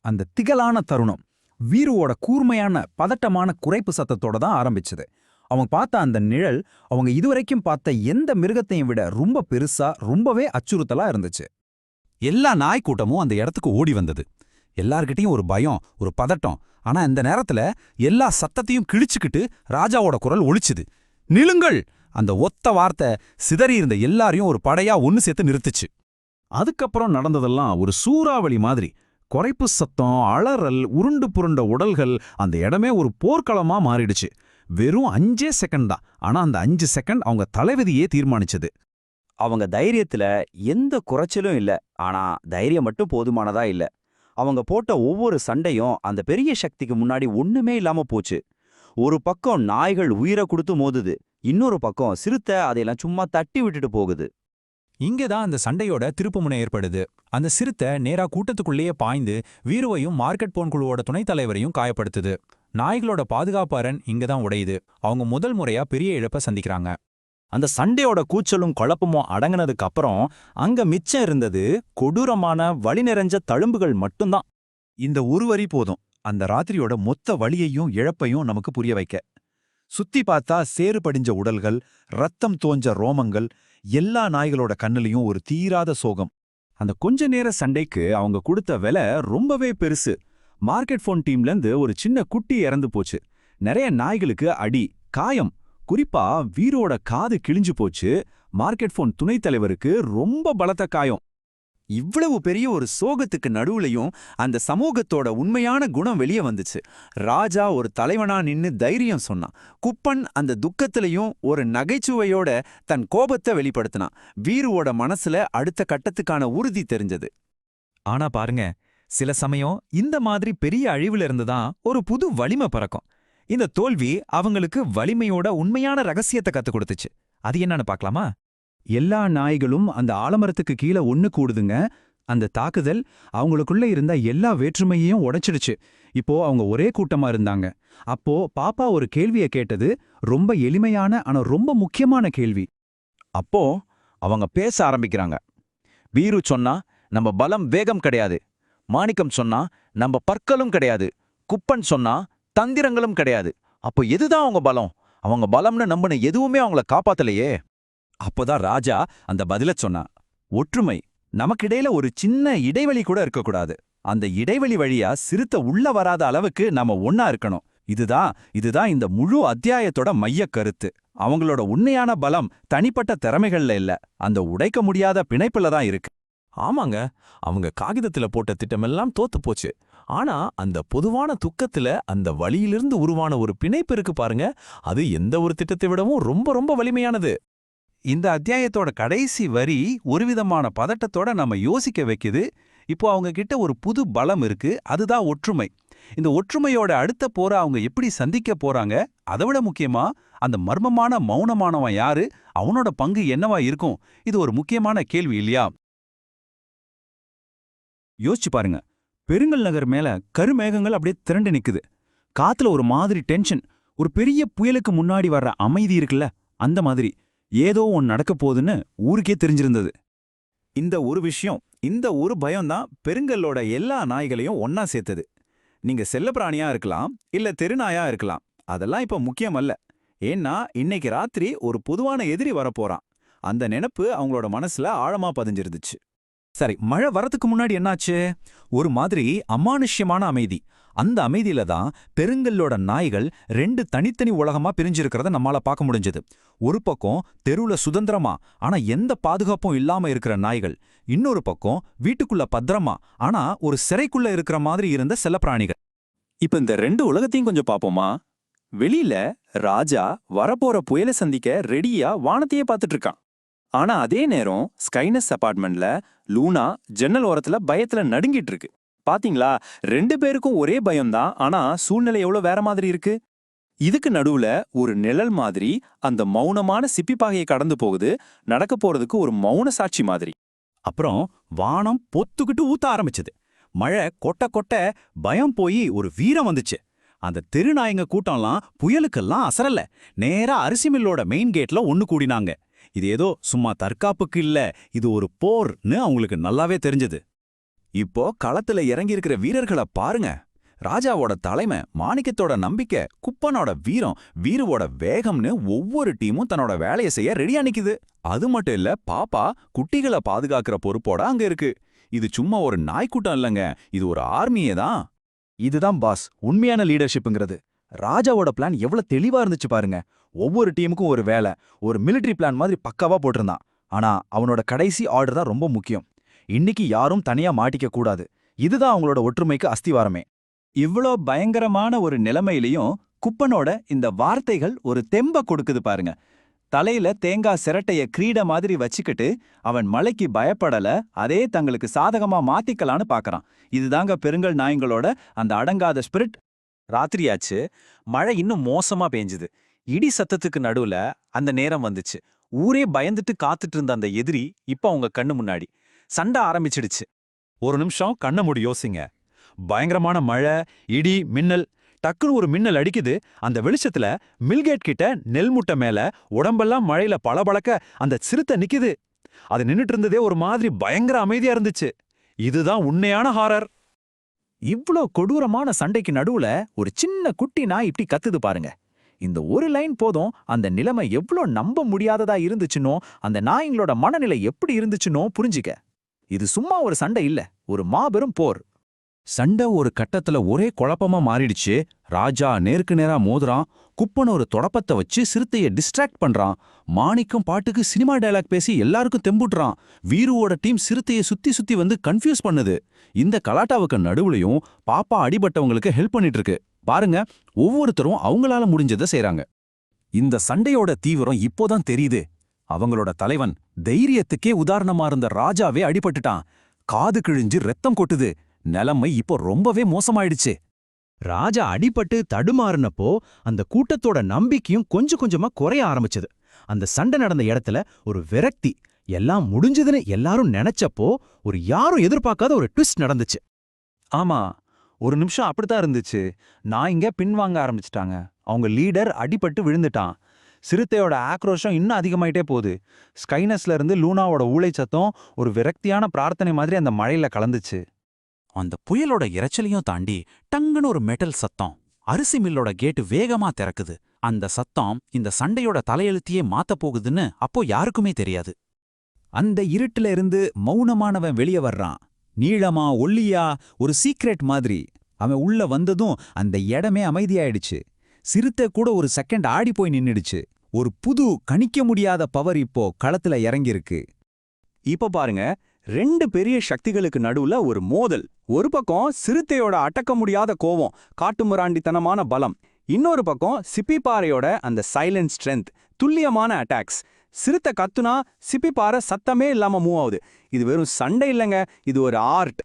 அந்த திகலான தருணம் வீருவோட கூர்மையான பதட்டமான குறைப்பு சத்தத்தோட தான் ஆரம்பிச்சது. அவங்க பார்த்த அந்த நிழல் அவங்க இதுவரைக்கும் பார்த்த எந்த மிருகத்தையும் விட ரொம்ப பெருசா, ரொம்பவே அச்சுறுத்தலா இருந்துச்சு. எல்லா நாய்க்கூட்டமும் அந்த இடத்துக்கு ஓடி வந்தது. எல்லார்கிட்டயும் ஒரு பயம், ஒரு பதட்டம். ஆனா இந்த நேரத்துல எல்லா சத்தத்தையும் கிழிச்சுக்கிட்டு ராஜாவோட குரல் ஒலிச்சுது. நிலுங்கள்! அந்த ஒத்த வார்த்தை சிதறி இருந்த எல்லாரையும் ஒரு படையா ஒன்னு சேர்த்து நிறுத்துச்சு. அதுக்கப்புறம் நடந்ததெல்லாம் ஒரு சூறாவளி மாதிரி. குறைப்பு சத்தம், அலறல், உருண்டு புருண்ட உடல்கள், அந்த இடமே ஒரு போர்க்களமா மாறிடுச்சு. வெறும் 5 செகண்ட் தான். ஆனா அந்த 5 செகண்ட் அவங்க தலைவிதியே தீர்மானிச்சது. அவங்க தைரியத்துல எந்த குறைச்சலும் இல்ல. ஆனா தைரியம் மட்டும் போதுமானதா இல்ல. அவங்க போட்ட ஒவ்வொரு சண்டையும் அந்த பெரிய சக்திக்கு முன்னாடி ஒண்ணுமே இல்லாம போச்சு. ஒரு பக்கம் நாய்கள் உயிரை கொடுத்து மோதுது, இன்னொரு பக்கம் சிறுத்தை அதையெல்லாம் சும்மா தட்டி விட்டுட்டு போகுது. இங்கதான் அந்த சண்டையோட திருப்புமுனை ஏற்படுது. அந்த சிறுத்தை நேரா கூட்டத்துக்குள்ளேயே பாய்ந்து வீருவையும் மார்க்கெட் போன் குழுவோட துணைத் தலைவரையும் காயப்படுத்துது. நாய்களோட பாதுகாப்பு அரண் இங்கதான் உடையுது. அவங்க முதல் முறையா பெரிய இழப்பை சந்திக்கிறாங்க. அந்த சண்டையோட கூச்சலும் குழப்பமும் அடங்கினதுக்கு அப்புறம் அங்க மிச்சம் இருந்தது கொடூரமான வலி நிறைஞ்ச தழும்புகள் மட்டும்தான். இந்த ஒரு வரி போதும் அந்த ராத்திரியோட மொத்த வலியையும் இழப்பையும் நமக்கு புரிய வைக்க. சுத்தி பார்த்தா சேறு படிஞ்ச உடல்கள், ரத்தம் தோஞ்ச ரோமங்கள், எல்லா நாய்களோட கண்ணுலயும் ஒரு தீராத சோகம். அந்த கொஞ்ச நேர சண்டைக்கு அவங்க கொடுத்த விலை ரொம்பவே பெருசு. மார்க்கெட் போன் டீம்லேருந்து ஒரு சின்ன குட்டி இறந்து போச்சு. நிறைய நாய்களுக்கு அடி, காயம். குறிப்பா வீரோட காது கிழிஞ்சு போச்சு. மார்க்கெட் போன் துணைத் தலைவருக்கு ரொம்ப பலத்த காயம். இவ்வளவு பெரிய ஒரு சோகத்துக்கு நடுவுலையும் அந்த சமூகத்தோட உண்மையான குணம் வெளியே வந்துச்சு. ராஜா ஒரு தலைவனா நின்னு தைரியம் சொன்னான். குப்பன் அந்த துக்கத்திலையும் ஒரு நகைச்சுவையோட தன் கோபத்தை வெளிப்படுத்தினான். வீருவோட மனசுல அடுத்த கட்டத்துக்கான உறுதி தெரிஞ்சது. ஆனா பாருங்க, சில சமயம் இந்த மாதிரி பெரிய அழிவுல இருந்துதான் ஒரு புது வலிமை பறக்கும். இந்த தோல்வி அவங்களுக்கு வலிமையோட உண்மையான ரகசியத்தை கத்துக் கொடுத்துச்சு. அது என்னன்னு பார்க்கலாமா? எல்லா நாய்களும் அந்த ஆலமரத்துக்கு கீழே ஒன்னு கூடுதுங்க. அந்த தாக்குதல் அவங்களுக்குள்ள இருந்த எல்லா வேற்றுமையையும் உடைச்சிடுச்சு. இப்போ அவங்க ஒரே கூட்டமா இருந்தாங்க. அப்போ பாப்பா ஒரு கேள்விய கேட்டது, ரொம்ப எளிமையான ஆனா ரொம்ப முக்கியமான கேள்வி. அப்போ அவங்க பேச ஆரம்பிக்கிறாங்க. வீரு சொன்னா நம்ம பலம் வேகம் கிடையாது. மாணிக்கம் சொன்னா நம்ம பற்களும் கிடையாது. குப்பன் சொன்னா தந்திரங்களும் கிடையாது. அப்போ எதுதான் அவங்க பலம்? அவங்க பலம்னு நம்பின எதுவுமே அவங்கள காப்பாத்தலையே. அப்போதான் ராஜா அந்த பதில சொன்னா, ஒற்றுமை. நமக்கிடையில ஒரு சின்ன இடைவெளி கூட இருக்கக்கூடாது. அந்த இடைவெளி வழியா சிறுத்தை உள்ள வராத அளவுக்கு நாம ஒன்னா இருக்கணும். இதுதான் இந்த முழு அத்தியாயத்தோட மைய கருத்து. அவங்களோட உண்மையான பலம் தனிப்பட்ட திறமைகள்ல இல்ல, அந்த உடைக்க முடியாத பிணைப்புல தான் இருக்கு. ஆமாங்க, அவங்க காகிதத்துல போட்ட திட்டமெல்லாம் தோத்து போச்சு. ஆனா அந்த பொதுவான துக்கத்துல அந்த வலியிலிருந்து உருவான ஒரு பிணைப்பு இருக்கு பாருங்க, அது எந்த ஒரு திட்டத்தை விடவும் ரொம்ப ரொம்ப வலிமையானது. இந்த அத்தியாயத்தோட கடைசி வரி ஒரு விதமான பதட்டத்தோட நம்ம யோசிக்க வைக்குது. இப்போ அவங்க கிட்ட ஒரு புது பலம் இருக்கு, அதுதான் ஒற்றுமை. இந்த ஒற்றுமையோட அடுத்த போரை அவங்க எப்படி சந்திக்க போறாங்க? அதை விட முக்கியமா, அந்த மர்மமான மௌனமானவன் யாரு, அவனோட பங்கு என்னவா இருக்கும்? இது ஒரு முக்கியமான கேள்வி இல்லையா? யோசிச்சு பாருங்க, பெருங்கல் நகர் மேல கருமேகங்கள் அப்படியே திரண்டு நிக்குது. காத்துல ஒரு மாதிரி டென்ஷன், ஒரு பெரிய புயலுக்கு முன்னாடி வர்ற அமைதி இருக்குல்ல, அந்த மாதிரி ஏதோ ஒன்னு நடக்க போகுதுன்னு ஊருக்கே தெரிஞ்சிருந்தது. இந்த ஒரு விஷயம், இந்த ஒரு பயம்தான் பெருங்கல்லோட எல்லா நாய்களையும் ஒன்னா சேர்த்தது. நீங்க செல்லப்பிராணியா இருக்கலாம், இல்ல தெருநாயா இருக்கலாம், அதெல்லாம் இப்ப முக்கியம் அல்ல. ஏன்னா இன்னைக்கு ராத்திரி ஒரு பொதுவான எதிரி வரப்போறான். அந்த நினைப்பு அவங்களோட மனசுல ஆழமா பதிஞ்சிருந்துச்சு. சரி, மழை வரதுக்கு முன்னாடி என்னாச்சு? ஒரு மாதிரி அமானுஷ்யமான அமைதி. அந்த அமைதியில தான் பெருங்கல்லோட நாய்கள் 2 தனித்தனி உலகமா பிரிஞ்சிருக்கிறத நம்மால பார்க்க முடிஞ்சது. ஒரு பக்கம் தெருவுல சுதந்திரமா ஆனா எந்த பாதுகாப்பும் இல்லாம இருக்கிற நாய்கள், இன்னொரு பக்கம் வீட்டுக்குள்ள பத்திரமா ஆனா ஒரு சிறைக்குள்ள இருக்கிற மாதிரி இருந்த செல்லப்பிராணிகள். இப்ப இந்த 2 உலகத்தையும் கொஞ்சம் பாப்போமா? வெளியில ராஜா வரப்போற புயலை சந்திக்க ரெடியா வானத்தையே பார்த்துட்டு இருக்கான். ஆனா அதே நேரம் ஸ்கைனஸ் அபார்ட்மெண்ட்ல லூனா ஜன்னல் ஓரத்துல பயத்துல நடுங்கிட்டு இருக்கு. பாத்தீங்களா, 2 பேருக்கும் ஒரே பயம்தான், ஆனா சூழ்நிலை எவ்வளவு வேற மாதிரி இருக்கு. இதுக்கு நடுவுல ஒரு நிழல் மாதிரி அந்த மௌனமான சிப்பிப்பாகையை கடந்து போகுது, நடக்க போறதுக்கு ஒரு மௌன சாட்சி மாதிரி. அப்புறம் வானம் பொத்துக்கிட்டு ஊத்த ஆரம்பிச்சது. மழை கொட்ட கொட்ட பயம் போய் ஒரு வீரம் வந்துச்சு. அந்த தெருநாயங்க கூட்டம்லாம் புயலுக்கெல்லாம் அசரல, நேரா அரிசி மில்லோட மெயின் கேட்ல ஒன்னு கூடினாங்க. இது ஏதோ சும்மா தற்காப்புக்கு இல்ல, இது ஒரு போர்னு அவங்களுக்கு நல்லாவே தெரிஞ்சது. இப்போ களத்துல இறங்கி இருக்கிற வீரர்களை பாருங்க. ராஜாவோட தலைமை, மாணிக்கத்தோட நம்பிக்கை, குப்பனோட வீரம், வீருவோட வேகம்னு ஒவ்வொரு டீமும் தன்னோட வேலையை செய்ய ரெடியா நிக்குது. அது மட்டும் இல்ல, பாப்பா குட்டிகளை பாதுகாக்கிற பொறுப்போட அங்க இருக்கு. இது சும்மா ஒரு நாய்க்கூட்டம் இல்லைங்க, இது ஒரு ஆர்மியே தான். இதுதான் பாஸ், உண்மையான லீடர்ஷிப்ங்கிறது. ராஜாவோட பிளான் எவ்வளவு தெளிவா இருந்துச்சு பாருங்க. ஒவ்வொரு டீமுக்கும் ஒரு வேலை, ஒரு மிலிட்டரி பிளான் மாதிரி பக்காவா போட்டிருந்தான். ஆனா அவனோட கடைசி ஆர்டர் தான் ரொம்ப முக்கியம். இன்னைக்கு யாரும் தனியா மாட்டிக்க கூடாது. இதுதான் அவங்களோட ஒற்றுமைக்கு அஸ்திவாரமே. இவ்ளோ பயங்கரமான ஒரு நிலைமையிலையும் குப்பனோட இந்த வார்த்தைகள் ஒரு தெம்ப கொடுக்குது பாருங்க. தலையில தேங்காய் சிரட்டைய கிரீட மாதிரி வச்சுக்கிட்டு அவன் மலைக்கு பயப்படல, அதே தங்களுக்கு சாதகமா மாத்திக்கலான்னு பாக்கறான். இதுதாங்க பெருங்கல் நாயங்களோட அந்த அடங்காத ஸ்பிரிட். ராத்திரியாச்சு, மழை இன்னும் மோசமா பெஞ்சுது. இடி சத்தத்துக்கு நடுவுல அந்த நேரம் வந்துச்சு. ஊரே பயந்துட்டு காத்துட்டு இருந்த அந்த எதிரி இப்ப அவங்க கண்ணு முன்னாடி சண்டை ஆரம்பிச்சிடுச்சு. ஒரு நிமிஷம் கண்ண மூடி யோசிங்க. பயங்கரமான மழை, இடி, மின்னல். டக்குன்னு ஒரு மின்னல் அடிக்குது. அந்த வெளிச்சத்துல மில்கேட் கிட்ட நெல் முட்டை மேல உடம்பெல்லாம் மழையில பளபளக்க அந்த சிறுத்தை நிக்குது. அது நின்னுட்டு இருந்ததே ஒரு மாதிரி பயங்கர அமைதியா இருந்துச்சு. இதுதான் உண்மையான ஹாரர். இவ்ளோ கொடூரமான சண்டைக்கு நடுவுல ஒரு சின்ன குட்டி நாய் இப்படி கத்துது பாருங்க. இந்த ஒரு லைன் போதும் அந்த நிலைமை எவ்ளோ நம்ப முடியாததா இருந்துச்சுன்னோ, அந்த நாய்ங்களோட மனநிலை எப்படி இருந்துச்சுன்னோ புரிஞ்சிக்க. இது சும்மா ஒரு சண்டை இல்ல, ஒரு மாபெரும் போர். சண்டை ஒரு கட்டத்துல ஒரே குழப்பமா மாறிடுச்சு. ராஜா நேருக்கு நேரா மோதுறான். குப்பன் ஒரு தொடப்பத்தை வச்சு சிறுத்தையை டிஸ்ட்ராக்ட் பண்றான். மாணிக்கம் பாட்டுக்கு சினிமா டயலாக் பேசி எல்லாருக்கும் தெம்புட்றான். வீருவோட டீம் சிறுத்தையை சுத்தி சுத்தி வந்து கன்ஃபியூஸ் பண்ணுது. இந்த கலாட்டாவுக்கு நடுவுலையும் பாப்பா அடிபட்டவங்களுக்கு ஹெல்ப் பண்ணிட்டு இருக்கு. பாருங்க, ஒவ்வொருத்தரும் அவங்களால முடிஞ்சதை செய்றாங்க. இந்த சண்டையோட தீவிரம் இப்போதான் தெரியுது. அவங்களோட தலைவன், தைரியத்துக்கே உதாரணமா இருந்த ராஜாவே அடிபட்டுட்டான். காது கிழிஞ்சு ரத்தம் கொட்டுது. நிலைமை இப்போ ரொம்பவே மோசமாயிடுச்சு. ராஜா அடிபட்டு தடுமாறுனப்போ அந்த கூட்டத்தோட நம்பிக்கையும் கொஞ்சம் கொஞ்சமா குறைய ஆரம்பிச்சது. அந்த சண்டை நடந்த இடத்துல ஒரு விரக்தி, எல்லாம் முடிஞ்சதுன்னு எல்லாரும் நினைச்சப்போ ஒரு யாரும் எதிர்பார்க்காத ஒரு ட்விஸ்ட் நடந்துச்சு. ஆமா, ஒரு நிமிஷம் அப்படித்தான் இருந்துச்சு. நாய்ங்க பின்வாங்க ஆரம்பிச்சிட்டாங்க. அவங்க லீடர் அடிபட்டு விழுந்துட்டான். சிறுத்தையோட ஆக்ரோஷம் இன்னும் அதிகமாயிட்டே போகுது. ஸ்கைனஸ்ல இருந்து லூனாவோட ஊளை சத்தம் ஒரு விரக்தியான பிரார்த்தனை மாதிரி அந்த மழையில கலந்துச்சு. அந்த புயலோட இரைச்சலையும் தாண்டி டங்குன்னு ஒரு மெட்டல் சத்தம். அரிசி மில்லோட கேட்டு வேகமா திறக்குது. அந்த சத்தம் இந்த சண்டையோட தலையெழுத்தியே மாத்தப் போகுதுன்னு அப்போ யாருக்குமே தெரியாது. அந்த இருட்டுல இருந்து மௌனமானவன் வெளியே வர்றான். நீளமா ஒல்லியா, ஒரு சீக்ரெட் மாதிரி. அவன் உள்ள வந்ததும் அந்த இடமே அமைதியாயிடுச்சு. சிறுத்தை கூட ஒரு செகண்ட் ஆடி போய் நின்னுடுச்சு. ஒரு புது கணிக்க முடியாத பவர் இப்போ களத்துல இறங்கியிருக்கு. இப்ப பாருங்க, 2 பெரிய சக்திகளுக்கு நடுவுல ஒரு மோதல். ஒரு பக்கம் சிறுத்தையோட அடக்க முடியாத கோவம், காட்டுமிராண்டித்தனமான பலம். இன்னொரு பக்கம் சிப்பிப்பாறையோட அந்த சைலண்ட் ஸ்ட்ரென்த், துல்லியமான அட்டாக்ஸ். சிறுத்தை கத்துனா சிப்பிப்பாறை சத்தமே இல்லாம மூவ் ஆகுது. இது வெறும் சண்டை இல்லைங்க, இது ஒரு ஆர்ட்.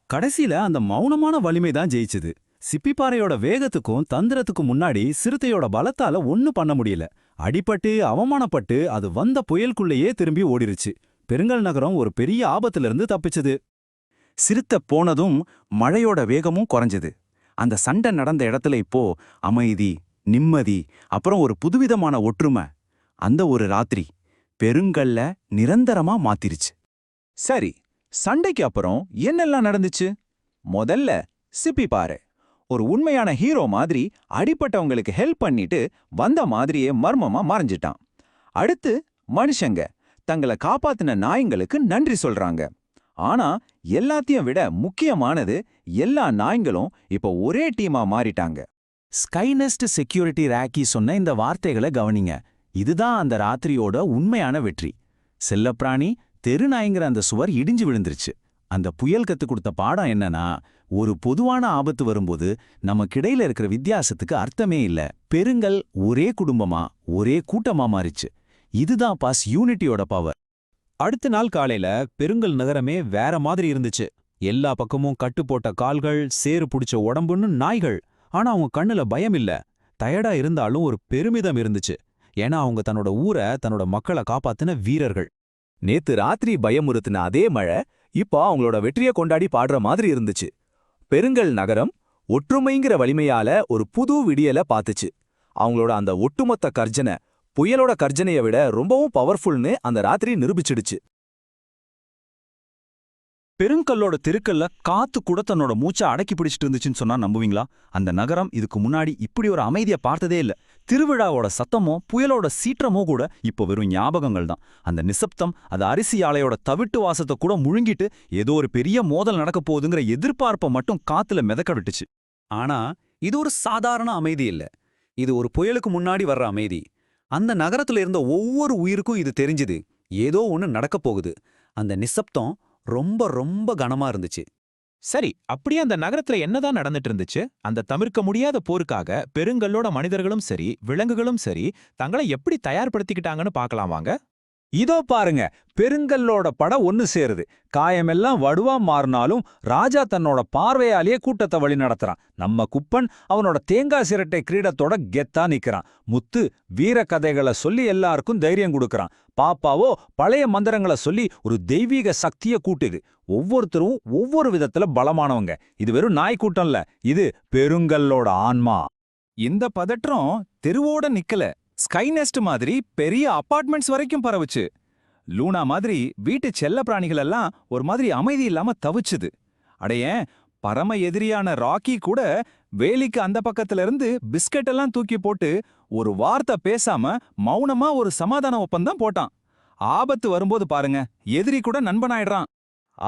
கடைசியில அந்த மௌனமான வலிமை தான் ஜெயிச்சுது. சிப்பிப்பாறையோட வேகத்துக்கும் தந்திரத்துக்கும் முன்னாடி சிறுத்தையோட பலத்தால ஒன்னும் பண்ண முடியல. அடிபட்டு அவமானப்பட்டு அது வந்த புயலுக்குள்ளேயே திரும்பி ஓடிருச்சு. பெருங்கல் நகரம் ஒரு பெரிய ஆபத்திலிருந்து தப்பிச்சது. சிறுத்தை போனதும் மழையோட வேகமும் குறைஞ்சது. அந்த சண்டை நடந்த இடத்துல இப்போ அமைதி, நிம்மதி, அப்புறம் ஒரு புதுவிதமான ஒற்றுமை. அந்த ஒரு ராத்திரி பெருங்கல்ல நிரந்தரமா மாத்திருச்சு. சரி, சண்டைக்கு அப்புறம் என்னெல்லாம் நடந்துச்சு? முதல்ல சிப்பிப்பாறை ஒரு உண்மையான ஹீரோ மாதிரி அடிப்பட்டவங்களுக்கு ஹெல்ப் பண்ணிட்டு வந்த மாதிரியே மர்மமா மறைஞ்சிட்டான். அடுத்து மனுஷங்க தங்களை காப்பாத்தின நாய்ங்களுக்கு நன்றி சொல்றாங்க. ஆனா எல்லாத்தையும் விட முக்கியமானது, எல்லா நாய்ங்களும் இப்போ ஒரே டீமா மாறிட்டாங்க. ஸ்கைநெஸ்ட் செக்யூரிட்டி ராக்கி சொன்ன இந்த வார்த்தைகளை கவனிங்க. இதுதான் அந்த ராத்திரியோட உண்மையான வெற்றி. செல்லப்பிராணி தெருநாய்ங்கிற அந்த சுவர் இடிஞ்சு விழுந்துருச்சு. அந்த புயல் கத்து கொடுத்த பாடம் என்னன்னா, ஒரு பொதுவான ஆபத்து வரும்போது நமக்கிடையில இருக்கிற வித்தியாசத்துக்கு அர்த்தமே இல்ல. பெருங்கல் ஒரே குடும்பமா, ஒரே கூட்டமா மாறிச்சு. இதுதான் பாஸ் யூனிட்டியோட பவர். அடுத்த நாள் காலையில பெருங்கல் நகரமே வேற மாதிரி இருந்துச்சு. எல்லா பக்கமும் கட்டு போட்ட கால்கள், சேறு புடிச்ச உடம்புன்னு நாய்கள். ஆனா அவங்க கண்ணுல பயம் இல்ல. டயர்டா இருந்தாலும் ஒரு பெருமிதம் இருந்துச்சு. ஏன்னா அவங்க தன்னோட ஊரை, தன்னோட மக்களை காப்பாத்தின வீரர்கள். நேத்து ராத்திரி பயமுறுத்தின அதே மழை இப்போ அவங்களோட வெற்றியை கொண்டாடி பாடுற மாதிரி இருந்துச்சு. பெருங்கல் நகரம் ஒற்றுமைங்கிற வலிமையால ஒரு புது விடியலை பார்த்துச்சு. அவங்களோட அந்த ஒட்டுமொத்த கர்ஜனை புயலோட கர்ஜனையை விட ரொம்பவும் பவர்ஃபுல்னு அந்த ராத்திரி நிரூபிச்சிடுச்சு. பெருங்கல்லோட தெருக்கல்ல காத்து கூட தன்னோட மூச்சை அடக்கி பிடிச்சிட்டு இருந்துச்சுன்னு சொன்னா நம்புவீங்களா? அந்த நகரம் இதுக்கு முன்னாடி இப்படி ஒரு அமைதியை பார்த்ததே இல்ல. திருவிழாவோட சத்தமோ புயலோட சீற்றமோ கூட இப்போ வெறும் ஞாபகங்கள் தான். அந்த நிசப்தம், அது அரிசி ஆலையோட தவிட்டு வாசத்தை கூட முழுங்கிட்டு ஏதோ ஒரு பெரிய மோதல் நடக்க போகுதுங்கிற எதிர்பார்ப்பை மட்டும் காத்துல மிதக்க விட்டுச்சு. ஆனா இது ஒரு சாதாரண அமைதி இல்ல. இது ஒரு புயலுக்கு முன்னாடி வர்ற அமைதி. அந்த நகரத்துல இருந்த ஒவ்வொரு உயிருக்கும் இது தெரிஞ்சுது. ஏதோ ஒண்ணு நடக்கப் போகுது. அந்த நிசப்தம் ரொம்ப ரொம்ப கனமா இருந்துச்சு. சரி, அப்படியே அந்த நகரத்துல என்னதான் நடந்துட்டு இருந்துச்சு? அந்த தவிர்க்க முடியாத போருக்காக பெருங்கல்லோட மனிதர்களும் சரி, விலங்குகளும் சரி, தங்களை எப்படி தயார்படுத்திக்கிட்டாங்கன்னு பார்க்கலாம் வாங்க. இதோ பாருங்க, பெருங்கல்லோட படம் ஒன்னு சேருது. காயமெல்லாம் வடுவா மாறினாலும் ராஜா தன்னோட பார்வையாலேயே கூட்டத்தை வழி நடத்துறான். நம்ம குப்பன் அவனோட தேங்காய் சிரட்டை கிரீடத்தோட கெத்தா நிக்கிறான். முத்து வீர கதைகளை சொல்லி எல்லாருக்கும் தைரியம் கொடுக்கறான். பாப்பாவோ பழைய மந்திரங்களை சொல்லி ஒரு தெய்வீக சக்தியை கூட்டுது. ஒவ்வொருத்தரும் ஒவ்வொரு விதத்துல பலமானவங்க. இது வெறும் நாய் கூட்டம் இல்ல, இது பெருங்கல்லோட ஆன்மா. இந்த பதற்றம் தெருவோட நிக்கல. ஸ்கைநெஸ்ட் மாதிரி பெரிய அபார்ட்மெண்ட்ஸ் வரைக்கும் பரவுச்சு. லூனா மாதிரி வீட்டு செல்ல பிராணிகள் எல்லாம் ஒரு மாதிரி அமைதி இல்லாம தவிச்சுது. அடையேன், பரம எதிரியான ராக்கி கூட வேலிக்கு அந்த பக்கத்துல இருந்து பிஸ்கட் எல்லாம் தூக்கி போட்டு ஒரு வார்த்தை பேசாம மௌனமா ஒரு சமாதான ஒப்பந்தம் போட்டான். ஆபத்து வரும்போது பாருங்க, எதிரி கூட நண்பனாயிடுறான்.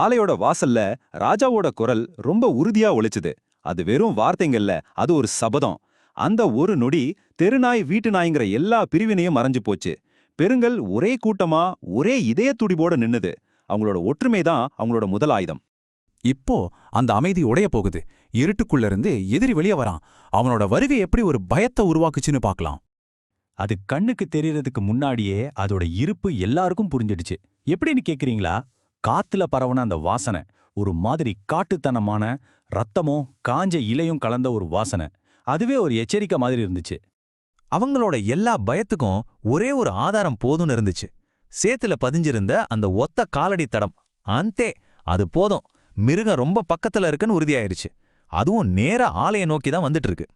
ஆலையோட வாசல்ல ராஜாவோட குரல் ரொம்ப உறுதியா ஒலிச்சுது. அது வெறும் வார்த்தைங்கல்ல, அது ஒரு சபதம். அந்த ஒரு நொடி தெருநாய் வீட்டு நாய்ங்கிற எல்லா பிரிவினையும் மறைஞ்சு போச்சு. பெருங்கல் ஒரே கூட்டமா ஒரே இதய துடிபோட நின்னுது. அவங்களோட ஒற்றுமை தான் அவங்களோட முதல் ஆயுதம். இப்போ அந்த அமைதி உடைய போகுது. இருட்டுக்குள்ள இருந்து எதிரி வெளியே வரான். அவனோட வருகை எப்படி ஒரு பயத்தை உருவாக்குச்சுன்னு பார்க்கலாம். அது கண்ணுக்கு தெரியறதுக்கு முன்னாடியே அதோட இருப்பு எல்லாருக்கும் புரிஞ்சிடுச்சு. எப்படின்னு கேக்குறீங்களா? காத்துல பரவன அந்த வாசனை ஒரு மாதிரி காட்டுத்தனமான ரத்தமும் காஞ்ச இலையும் கலந்த ஒரு வாசனை. அதுவே ஒரு எச்சரிக்கை மாதிரி இருந்துச்சு. அவங்களோட எல்லா பயத்துக்கும் ஒரே ஒரு ஆதாரம் போதும்னு இருந்துச்சு. சேத்துல பதிஞ்சிருந்த அந்த ஒத்த காலடி தடம். அந்தே, அது போதும். மிருகம் ரொம்ப பக்கத்துல இருக்குன்னு உறுதியாயிருச்சு. அதுவும் நேர ஆலையை நோக்கி தான் வந்துட்டு இருக்கு.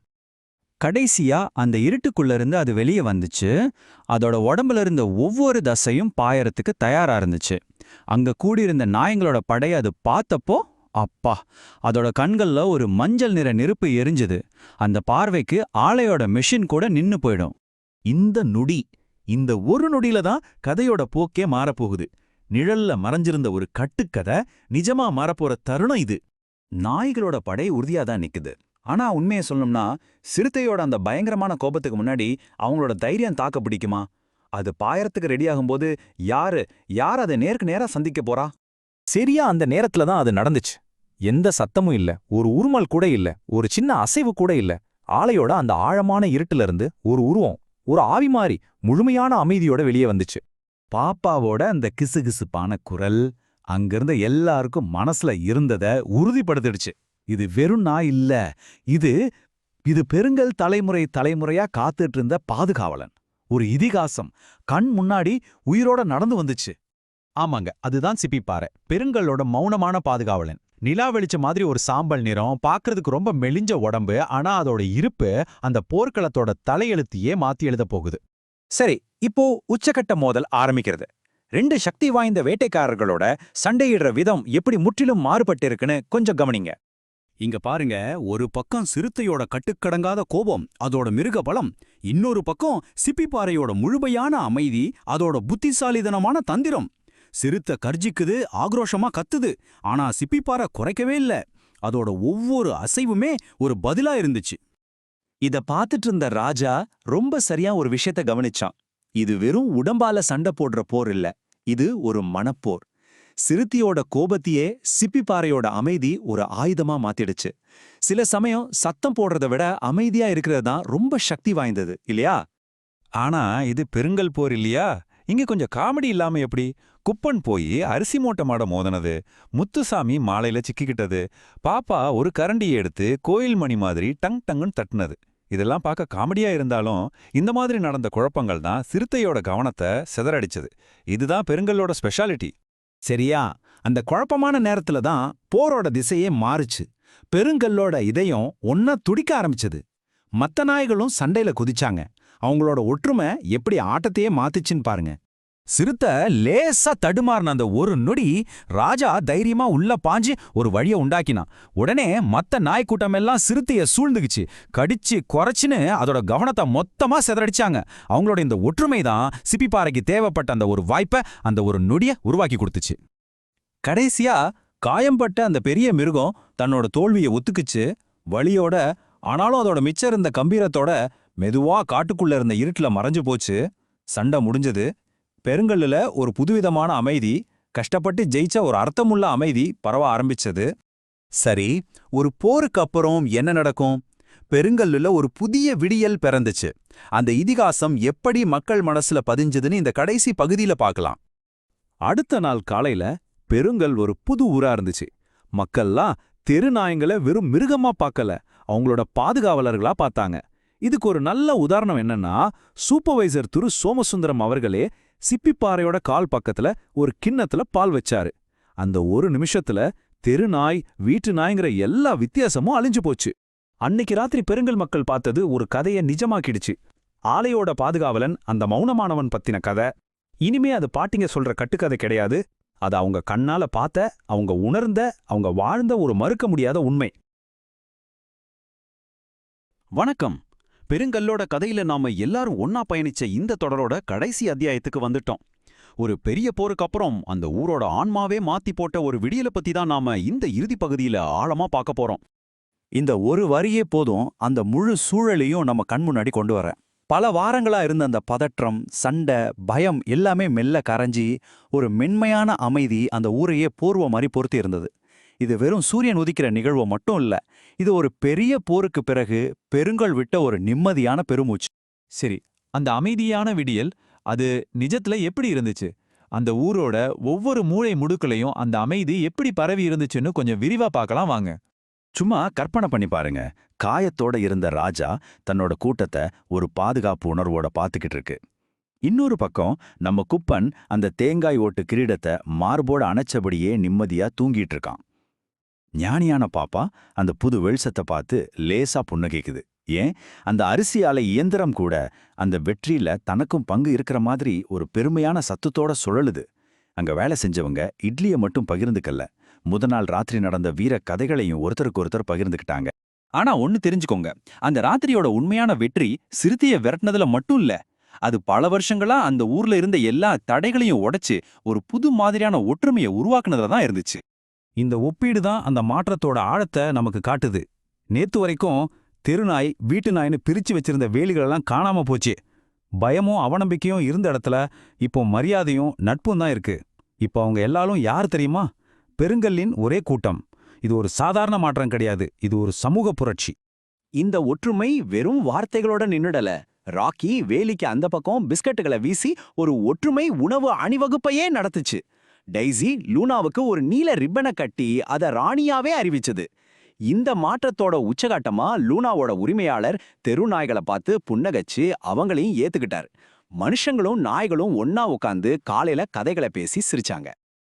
கடைசியா அந்த இருட்டுக்குள்ள இருந்து அது வெளியே வந்துச்சு. அதோட உடம்புல இருந்த ஒவ்வொரு தசையும் பாயறதுக்கு தயாரா இருந்துச்சு. அங்க கூடியிருந்த நாயங்களோட படையை அது பார்த்தப்போ, அப்பா, அதோட கண்கள்ல ஒரு மஞ்சள் நிற நெருப்பு எரிஞ்சுது. அந்த பார்வைக்கு ஆலையோட மெஷின் கூட நின்னு போயிடும். இந்த நொடி, இந்த ஒரு நொடியில தான் கதையோட போக்கே மாறப்போகுது. நிழல்ல மறைஞ்சிருந்த ஒரு கட்டுக்கதை நிஜமா மாறப்போற தருணம் இது. நாய்களோட படை உறுதியா தான் நிக்குது. ஆனா உண்மையை சொல்லணும்னா, சிறுத்தையோட அந்த பயங்கரமான கோபத்துக்கு முன்னாடி அவங்களோட தைரியம் தாக்க பிடிக்குமா? அது பாயறதுக்கு ரெடியாகும்போது யார் அதை நேருக்கு நேரா சந்திக்க போறா? சரியா அந்த நேரத்துல தான் அது நடந்துச்சு. எந்த சத்தமும் இல்ல, ஒரு உருமல் கூட இல்ல, ஒரு சின்ன அசைவு கூட இல்ல. ஆலையோட அந்த ஆழமான இருட்டுல இருந்து ஒரு உருவம், ஒரு ஆவி மாறி முழுமையான அமைதியோட வெளியே வந்துச்சு. பாப்பாவோட அந்த கிசுகிசுப்பான குரல், அங்கிருந்த எல்லாருக்கும் மனசுல இருந்தத உறுதிப்படுத்திடுச்சு. இது வெறும் நாய் இல்ல, இது இது பெருங்கல் தலைமுறையா காத்துட்டு இருந்த பாதுகாவலன். ஒரு இதிகாசம் கண் முன்னாடி உயிரோட நடந்து வந்துச்சு. ஆமாங்க, அதுதான் சிப்பிப்பாறை, பெருங்கலோட மௌனமான பாதுகாவலன். நிலா வெளிச்ச மாதிரி ஒரு சாம்பல் நிறம், பார்க்கறதுக்கு ரொம்ப மெலிஞ்ச உடம்பு. ஆனா அதோட இருப்பு அந்த போர்க்களத்தோட தலையெழுத்தையே மாத்தி எழுத போகுது. சரி, இப்போ உச்சக்கட்ட மோதல் ஆரம்பிக்கிறது. 2 சக்தி வாய்ந்த வேட்டைக்காரர்களோட சண்டையிடுற விதம் எப்படி முற்றிலும் மாறுபட்டிருக்குன்னு கொஞ்சம் கவனிங்க. இங்க பாருங்க, ஒரு பக்கம் சிறுத்தையோட கட்டுக்கடங்காத கோபம், அதோட மிருக பலம். இன்னொரு பக்கம் சிப்பிப்பாறையோட முழுமையான அமைதி, அதோட புத்திசாலித்தனமான தந்திரம். சிறுத்தை கர்ஜிக்குது, ஆக்ரோஷமா கத்துது. ஆனா சிப்பிப்பாறை குறைக்கவே இல்ல. அதோட ஒவ்வொரு அசைவுமே ஒரு பதிலா இருந்துச்சு. இத பார்த்துட்டு இருந்த ராஜா ரொம்ப சரியா ஒரு விஷயத்த கவனிச்சான். இது வெறும் உடம்பால சண்டை போடுற போர் இல்ல, இது ஒரு மனப்போர். சிறுத்தையோட கோபத்தையே சிப்பிப்பாறையோட அமைதி ஒரு ஆயுதமா மாத்திடுச்சு. சில சமயம் சத்தம் போடுறத விட அமைதியா இருக்கிறது தான் ரொம்ப சக்தி வாய்ந்தது, இல்லையா? ஆனா இது பெருங்கல் போர் இல்லையா? இங்க கொஞ்சம் காமெடி இல்லாம எப்படி? குப்பன் போய் அரிசி மூட்டை மாட மோதனது, முத்துசாமி மாலையில சிக்கிக்கிட்டது, பாப்பா ஒரு கரண்டியை எடுத்து கோயில் மணி மாதிரி டங் டங்குன்னு தட்டுனது. இதெல்லாம் பார்க்க காமெடியா இருந்தாலும் இந்த மாதிரி நடந்த குழப்பங்கள் தான் சிறுத்தையோட கவனத்தை சிதறடிச்சது. இதுதான் பெருங்கல்லோட ஸ்பெஷாலிட்டி. சரியா, அந்த குழப்பமான நேரத்துல தான் போரோட திசையே மாறுச்சு. பெருங்கல்லோட இதயம் ஒன்னா துடிக்க ஆரம்பிச்சது. மத்த நாய்களும் சண்டையில குதிச்சாங்க. அவங்களோட ஒற்றுமை எப்படி ஆட்டத்தையே மாத்துச்சுன்னு பாருங்க. சிறுத்தை லேசா தடுமாறின அந்த ஒரு நொடி ராஜா தைரியமா உள்ள பாஞ்சு ஒரு வழிய உண்டாக்கினான். உடனே மத்த நாய்க்கூட்டமெல்லாம் சிறுத்தைய சூழ்ந்துக்குச்சு, கடிச்சு குறைச்சுன்னு அதோட கவனத்தை மொத்தமா சிதறடிச்சாங்க. அவங்களோட இந்த ஒற்றுமை தான் சிப்பிப்பாறைக்கு தேவைப்பட்ட அந்த ஒரு வாய்ப்பை, அந்த ஒரு நொடிய உருவாக்கி கொடுத்துச்சு. கடைசியா காயம்பட்ட அந்த பெரிய மிருகம் தன்னோட தோல்வியை ஒத்துக்குச்சு, வலியோட. ஆனாலும் அதோட மிச்சம் இருந்த கம்பீரத்தோட மெதுவா காட்டுக்குள்ள இருந்த இருட்டுல மறைஞ்சு போச்சு. சண்டை முடிஞ்சது. பெருங்கல்லுல ஒரு புதுவிதமான அமைதி, கஷ்டப்பட்டு ஜெயிச்ச ஒரு அர்த்தமுள்ள அமைதி பரவ ஆரம்பிச்சது. சரி, ஒரு போருக்கு அப்புறம் என்ன நடக்கும்? பெருங்கல்லுல ஒரு புதிய விடியல் பிறந்துச்சு. அந்த இதிகாசம் எப்படி மக்கள் மனசுல பதிஞ்சதுன்னு இந்த கடைசி பகுதியில பார்க்கலாம். அடுத்த நாள் காலையில பெருங்கல் ஒரு புது ஊரா இருந்துச்சு. மக்கள்லாம் தெருநாயங்களை வெறும் மிருகமா பார்க்கல, அவங்களோட பாதுகாவலர்களா பார்த்தாங்க. இதுக்கு ஒரு நல்ல உதாரணம் என்னன்னா, சூப்பர்வைசர் திரு சோமசுந்தரம் அவர்களே சிப்பிப்பாறையோட கால் பக்கத்துல ஒரு கிண்ணத்துல பால் வச்சாரு. அந்த ஒரு நிமிஷத்துல தெருநாய், வீட்டு நாய்ங்கிற எல்லா வித்தியாசமும் அழிஞ்சு போச்சு. அன்னைக்கு ராத்திரி பெருங்கல் மக்கள் பார்த்தது ஒரு கதையை நிஜமாக்கிடுச்சு. ஆலையோட பாதுகாவலன், அந்த மௌனமானவன் பத்தின கதை. இனிமே அது பாட்டிங்க சொல்ற கட்டுக்கதை கிடையாது. அது அவங்க கண்ணால பார்த்த, அவங்க உணர்ந்த, அவங்க வாழ்ந்த ஒரு மறுக்க முடியாத உண்மை. வணக்கம். பெருங்கல்லோட கதையில நாம எல்லாரும் ஒன்னா பயணிச்ச இந்த தொடரோட கடைசி அத்தியாயத்துக்கு வந்துட்டோம். ஒரு பெரிய போருக்கு அப்புறம் அந்த ஊரோட ஆன்மாவே மாத்தி போட்ட ஒரு விடியல பத்தி தான் நாம இந்த இறுதி பகுதியில ஆழமா பார்க்க போறோம். இந்த ஒரு வரியே போதும் அந்த முழு சூழலையும் நம்ம கண் முன்னாடி கொண்டு வர. பல வாரங்களா இருந்த அந்த பதற்றம், சண்டை, பயம் எல்லாமே மெல்ல கரைஞ்சி ஒரு மென்மையான அமைதி அந்த ஊரையே போர்வ மாதிரி பொருத்தி இருந்தது. இது வெறும் சூரியன் உதிக்கிற நிகழ்வு மட்டும் இல்ல, இது ஒரு பெரிய போருக்கு பிறகு பெருங்கல் விட்ட ஒரு நிம்மதியான பெருமூச்சு. சரி, அந்த அமைதியான விடியல் அது நிஜத்துல எப்படி இருந்துச்சு? அந்த ஊரோட ஒவ்வொரு மூளை முடுக்கலையும் அந்த அமைதி எப்படி பரவி இருந்துச்சுன்னு கொஞ்சம் விரிவா பார்க்கலாம் வாங்க. சும்மா கற்பனை பண்ணி பாருங்க. காயத்தோட இருந்த ராஜா தன்னோட கூட்டத்தை ஒரு பாதுகாப்பு உணர்வோட பார்த்துக்கிட்டு இருக்கு. இன்னொரு பக்கம் நம்ம குப்பன் அந்த தேங்காய் ஓட்டு கிரீடத்தை மார்போட அணைச்சபடியே நிம்மதியா தூங்கிட்டு இருக்கான். ஞானியான பாப்பா அந்த புது வெளிச்சத்தை பார்த்து லேசா புன்னகைக்குது. ஏன், அந்த அரிசி ஆலை இயந்திரம் கூட அந்த வெற்றியில தனக்கும் பங்கு இருக்கிற மாதிரி ஒரு பெருமையான சத்தத்தோட சுழலுது. அங்க வேலை செஞ்சவங்க இட்லியை மட்டும் பகிர்ந்துக்கல, முதல் ராத்திரி நடந்த வீர கதைகளையும் ஒருத்தருக்கு ஒருத்தர் பகிர்ந்துக்கிட்டாங்க. ஆனா ஒன்னு தெரிஞ்சுக்கோங்க, அந்த ராத்திரியோட உண்மையான வெற்றி சிறுத்தைய விரட்டினதுல மட்டும் இல்ல, அது பல வருஷங்களா அந்த ஊர்ல இருந்த எல்லா தடைகளையும் உடைச்சு ஒரு புது மாதிரியான ஒற்றுமையை உருவாக்குனதுல தான் இருந்துச்சு. இந்த ஒப்பீடு தான் அந்த மாற்றத்தோட ஆழத்தை நமக்கு காட்டுது. நேத்து வரைக்கும் தெருநாய், வீட்டு நாய்னு பிரிச்சு வச்சிருந்த வேலிகளெல்லாம் காணாம போச்சு. பயமும் அவநம்பிக்கையும் இருந்த இடத்துல இப்போ மரியாதையும் நட்பும் தான் இருக்கு. இப்போ அவங்க எல்லாரும் யார் தெரியுமா? பெருங்கல்லின் ஒரே கூட்டம். இது ஒரு சாதாரண மாற்றம் கிடையாது, இது ஒரு சமூக புரட்சி. இந்த ஒற்றுமை வெறும் வார்த்தைகளோட நின்னுடல. ராக்கி வேலிக்கு அந்த பக்கம் பிஸ்கட்டுகளை வீசி ஒரு ஒற்றுமை உணவு அணிவகுப்பையே நடத்துச்சு. டெய்ஸி லூனாவுக்கு ஒரு நீல ரிப்பனை கட்டி அத ராணியாவே அறிவிச்சது. இந்த மாற்றத்தோட உச்சகாட்டமா லூனாவோட உரிமையாளர் தெரு நாய்களை பார்த்து புன்னகச்சு அவங்களையும் ஏத்துக்கிட்டார். மனுஷங்களும் நாய்களும் ஒன்னா உட்காந்து காலையில கதைகளை பேசி சிரிச்சாங்க.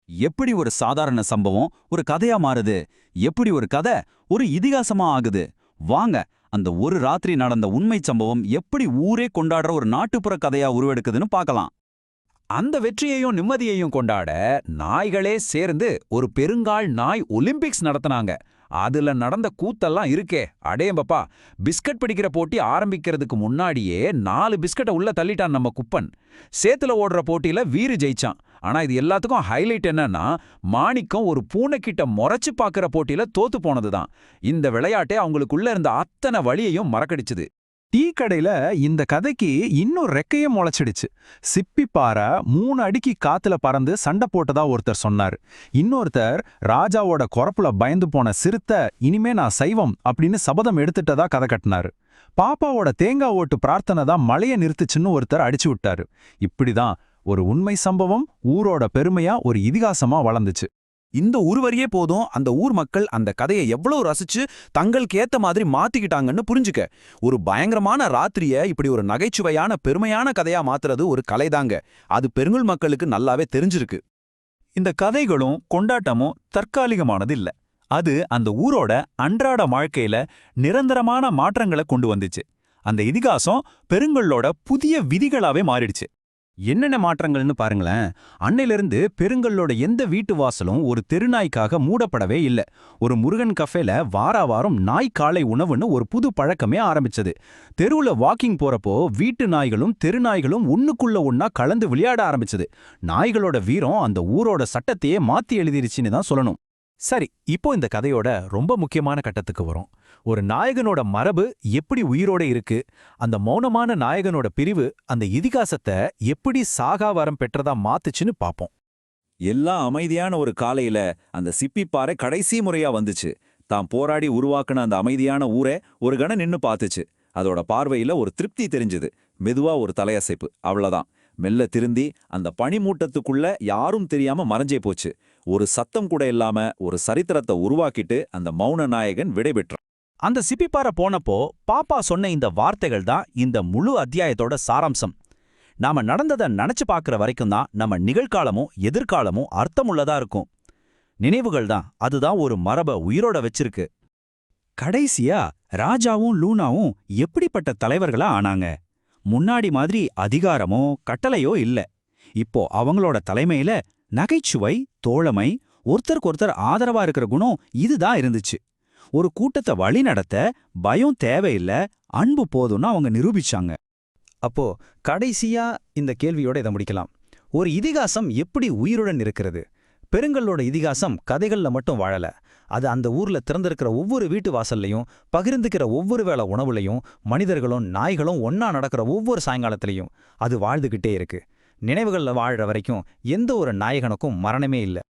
எப்படி ஒரு சாதாரண சம்பவம் ஒரு கதையா மாறுது, எப்படி ஒரு கதை ஒரு இதிகாசமா ஆகுது. வாங்க அந்த ஒரு ராத்திரி நடந்த உண்மை சம்பவம் எப்படி ஊரே கொண்டாடுற ஒரு நாட்டுப்புற கதையா உருவெடுக்குதுன்னு பார்க்கலாம். அந்த வெற்றியையும் நிம்மதியையும் கொண்டாட நாய்களே சேர்ந்து ஒரு பெருங்கால் நாய் ஒலிம்பிக்ஸ் நடத்தினாங்க. அதுல நடந்த கூத்தெல்லாம் இருக்கே அடேம்பப்பா. பிஸ்கட் பிடிக்கிற போட்டி ஆரம்பிக்கிறதுக்கு முன்னாடியே 4 பிஸ்கட்டை உள்ள தள்ளிட்டான் நம்ம குப்பன். சேத்துல ஓடுற போட்டியில வீரு ஜெயிச்சான். ஆனா இது எல்லாத்துக்கும் ஹைலைட் என்னன்னா, மாணிக்கம் ஒரு பூனைக்கிட்ட முறைச்சு பாக்குற போட்டியில தோத்து போனதுதான். இந்த விளையாட்டே அவங்களுக்குள்ள இருந்த அத்தனை வழியையும் மறக்கடிச்சுது. டீ கடையில இந்த கதைக்கு இன்னும் ரெக்கையே முளைச்சிடுச்சு. சிப்பிப்பாறை 3 அடிக்கு காத்துல பறந்து சண்டை போட்டதா ஒருத்தர் சொன்னார். இன்னொருத்தர் ராஜாவோட குறப்புல பயந்து போன சிறுத்தை இனிமே நான் சைவம் அப்படின்னு சபதம் எடுத்துட்டதா கதை கட்டினாரு. பாப்பாவோட தேங்காய் ஓட்டு பிரார்த்தனை தான் மழைய நிறுத்துச்சுன்னு ஒருத்தர் அடிச்சு விட்டாரு. இப்படிதான் ஒரு உண்மை சம்பவம் ஊரோட பெருமையா ஒரு இதிகாசமா வளர்ந்துச்சு. இந்த ஒரு வரியே போதும் அந்த ஊர் மக்கள் அந்த கதையை எவ்வளவு ரசிச்சு தங்களுக்கு ஏத்த மாதிரி மாத்திக்கிட்டாங்கன்னு புரிஞ்சுக்க. ஒரு பயங்கரமான ராத்திரிய இப்படி ஒரு நகைச்சுவையான பெருமையான கதையா மாத்துறது ஒரு கலைதாங்க. அது பெருங்குள் மக்களுக்கு நல்லாவே தெரிஞ்சிருக்கு. இந்த கதைகளும் கொண்டாட்டமும் தற்காலிகமானது இல்ல. அது அந்த ஊரோட அன்றாட வாழ்க்கையில நிரந்தரமான மாற்றங்களை கொண்டு வந்துச்சு. அந்த இதிகாசம் பெருங்கல்லோட புதிய விதிகளாவே மாறிடுச்சு. என்னென்ன மாற்றங்கள்னு பாருங்களேன். அன்னையிலிருந்து பெருங்கல்லோட எந்த வீட்டு வாசலும் ஒரு தெருநாய்க்காக மூடப்படவே இல்ல. ஒரு முருகன் கஃபேல வாரம் நாய் காலை உணவுன்னு ஒரு புது பழக்கமே ஆரம்பிச்சது. தெருவுல வாக்கிங் போறப்போ வீட்டு நாய்களும் தெருநாய்களும் ஒண்ணுக்குள்ள ஒண்ணா கலந்து விளையாட ஆரம்பிச்சது. நாய்களோட வீரம் அந்த ஊரோட சட்டத்தையே மாத்தி எழுதிருச்சுன்னு தான் சொல்லணும். சரி, இப்போ இந்த கதையோட ரொம்ப முக்கியமான கட்டத்துக்கு வரும். ஒரு நாயகனோட மரபு எப்படி உயிரோட இருக்கு, அந்த மௌனமான நாயகனோட பிரிவு அந்த இதிகாசத்தை எப்படி சாகாவரம் பெற்றதா மாத்துச்சுன்னு பாப்போம். எல்லாம் அமைதியான ஒரு காலையில அந்த சிப்பிப்பாறை கடைசி முறையா வந்துச்சு. தான் போராடி உருவாக்குன அந்த அமைதியான ஊரே ஒரு கணம் நின்னு பார்த்துச்சு. அதோட பார்வையில ஒரு திருப்தி தெரிஞ்சுது. மெதுவா ஒரு தலையசைப்பு, அவ்வளவுதான். மெல்ல திருந்தி அந்த பனிமூட்டத்துக்குள்ள யாரும் தெரியாம மறைஞ்சே போச்சு. ஒரு சத்தம் கூட இல்லாம ஒரு சரித்திரத்தை உருவாக்கிட்டு அந்த மௌன நாயகன் விடைபெற்றான். அந்த சிப்பிப்பாறை போனப்போ பாப்பா சொன்ன இந்த வார்த்தைகள் தான் இந்த முழு அத்தியாயத்தோட சாராம்சம். நாம நடந்ததை நினைச்சு பார்க்கிற வரைக்கும் தான் நம்ம நிகழ்காலமும் எதிர்காலமும் அர்த்தமுள்ளதா இருக்கும். நினைவுகள் தான் அதுதான் ஒரு மரபை உயிரோட வச்சிருக்கு. கடைசியா ராஜாவும் லூனாவும் எப்படிப்பட்ட தலைவர்களா ஆனாங்க? முன்னாடி மாதிரி அதிகாரமோ கட்டளையோ இல்ல. இப்போ அவங்களோட தலைமையில நகைச்சுவை, தோழமை, ஒருத்தருக்கொருத்தர் ஆதரவா இருக்கிற குணம் இதுதான் இருந்துச்சு. ஒரு கூட்டத்தை வழி நடத்த பயம் தேவையில்ல, அன்பு போதும்னு அவங்க நிரூபிச்சாங்க. அப்போ கடைசியா இந்த கேள்வியோட இதை முடிக்கலாம். ஒரு இதிகாசம் எப்படி உயிருடன் இருக்கிறது? பெருங்கல்லோட இதிகாசம் கதைகள்ல மட்டும் வாழல. அது அந்த ஊர்ல திறந்திருக்கிற ஒவ்வொரு வீட்டு வாசல்லையும், பகிர்ந்துக்கிற ஒவ்வொரு வேளை உணவுலையும், மனிதர்களும் நாய்களும் ஒன்னா நடக்கிற ஒவ்வொரு சாயங்காலத்திலையும் அது வாழ்ந்துகிட்டே இருக்கு. நினைவுகள்ல வாழற வரைக்கும் எந்த ஒரு நாயகனுக்கும் மரணமே இல்லை.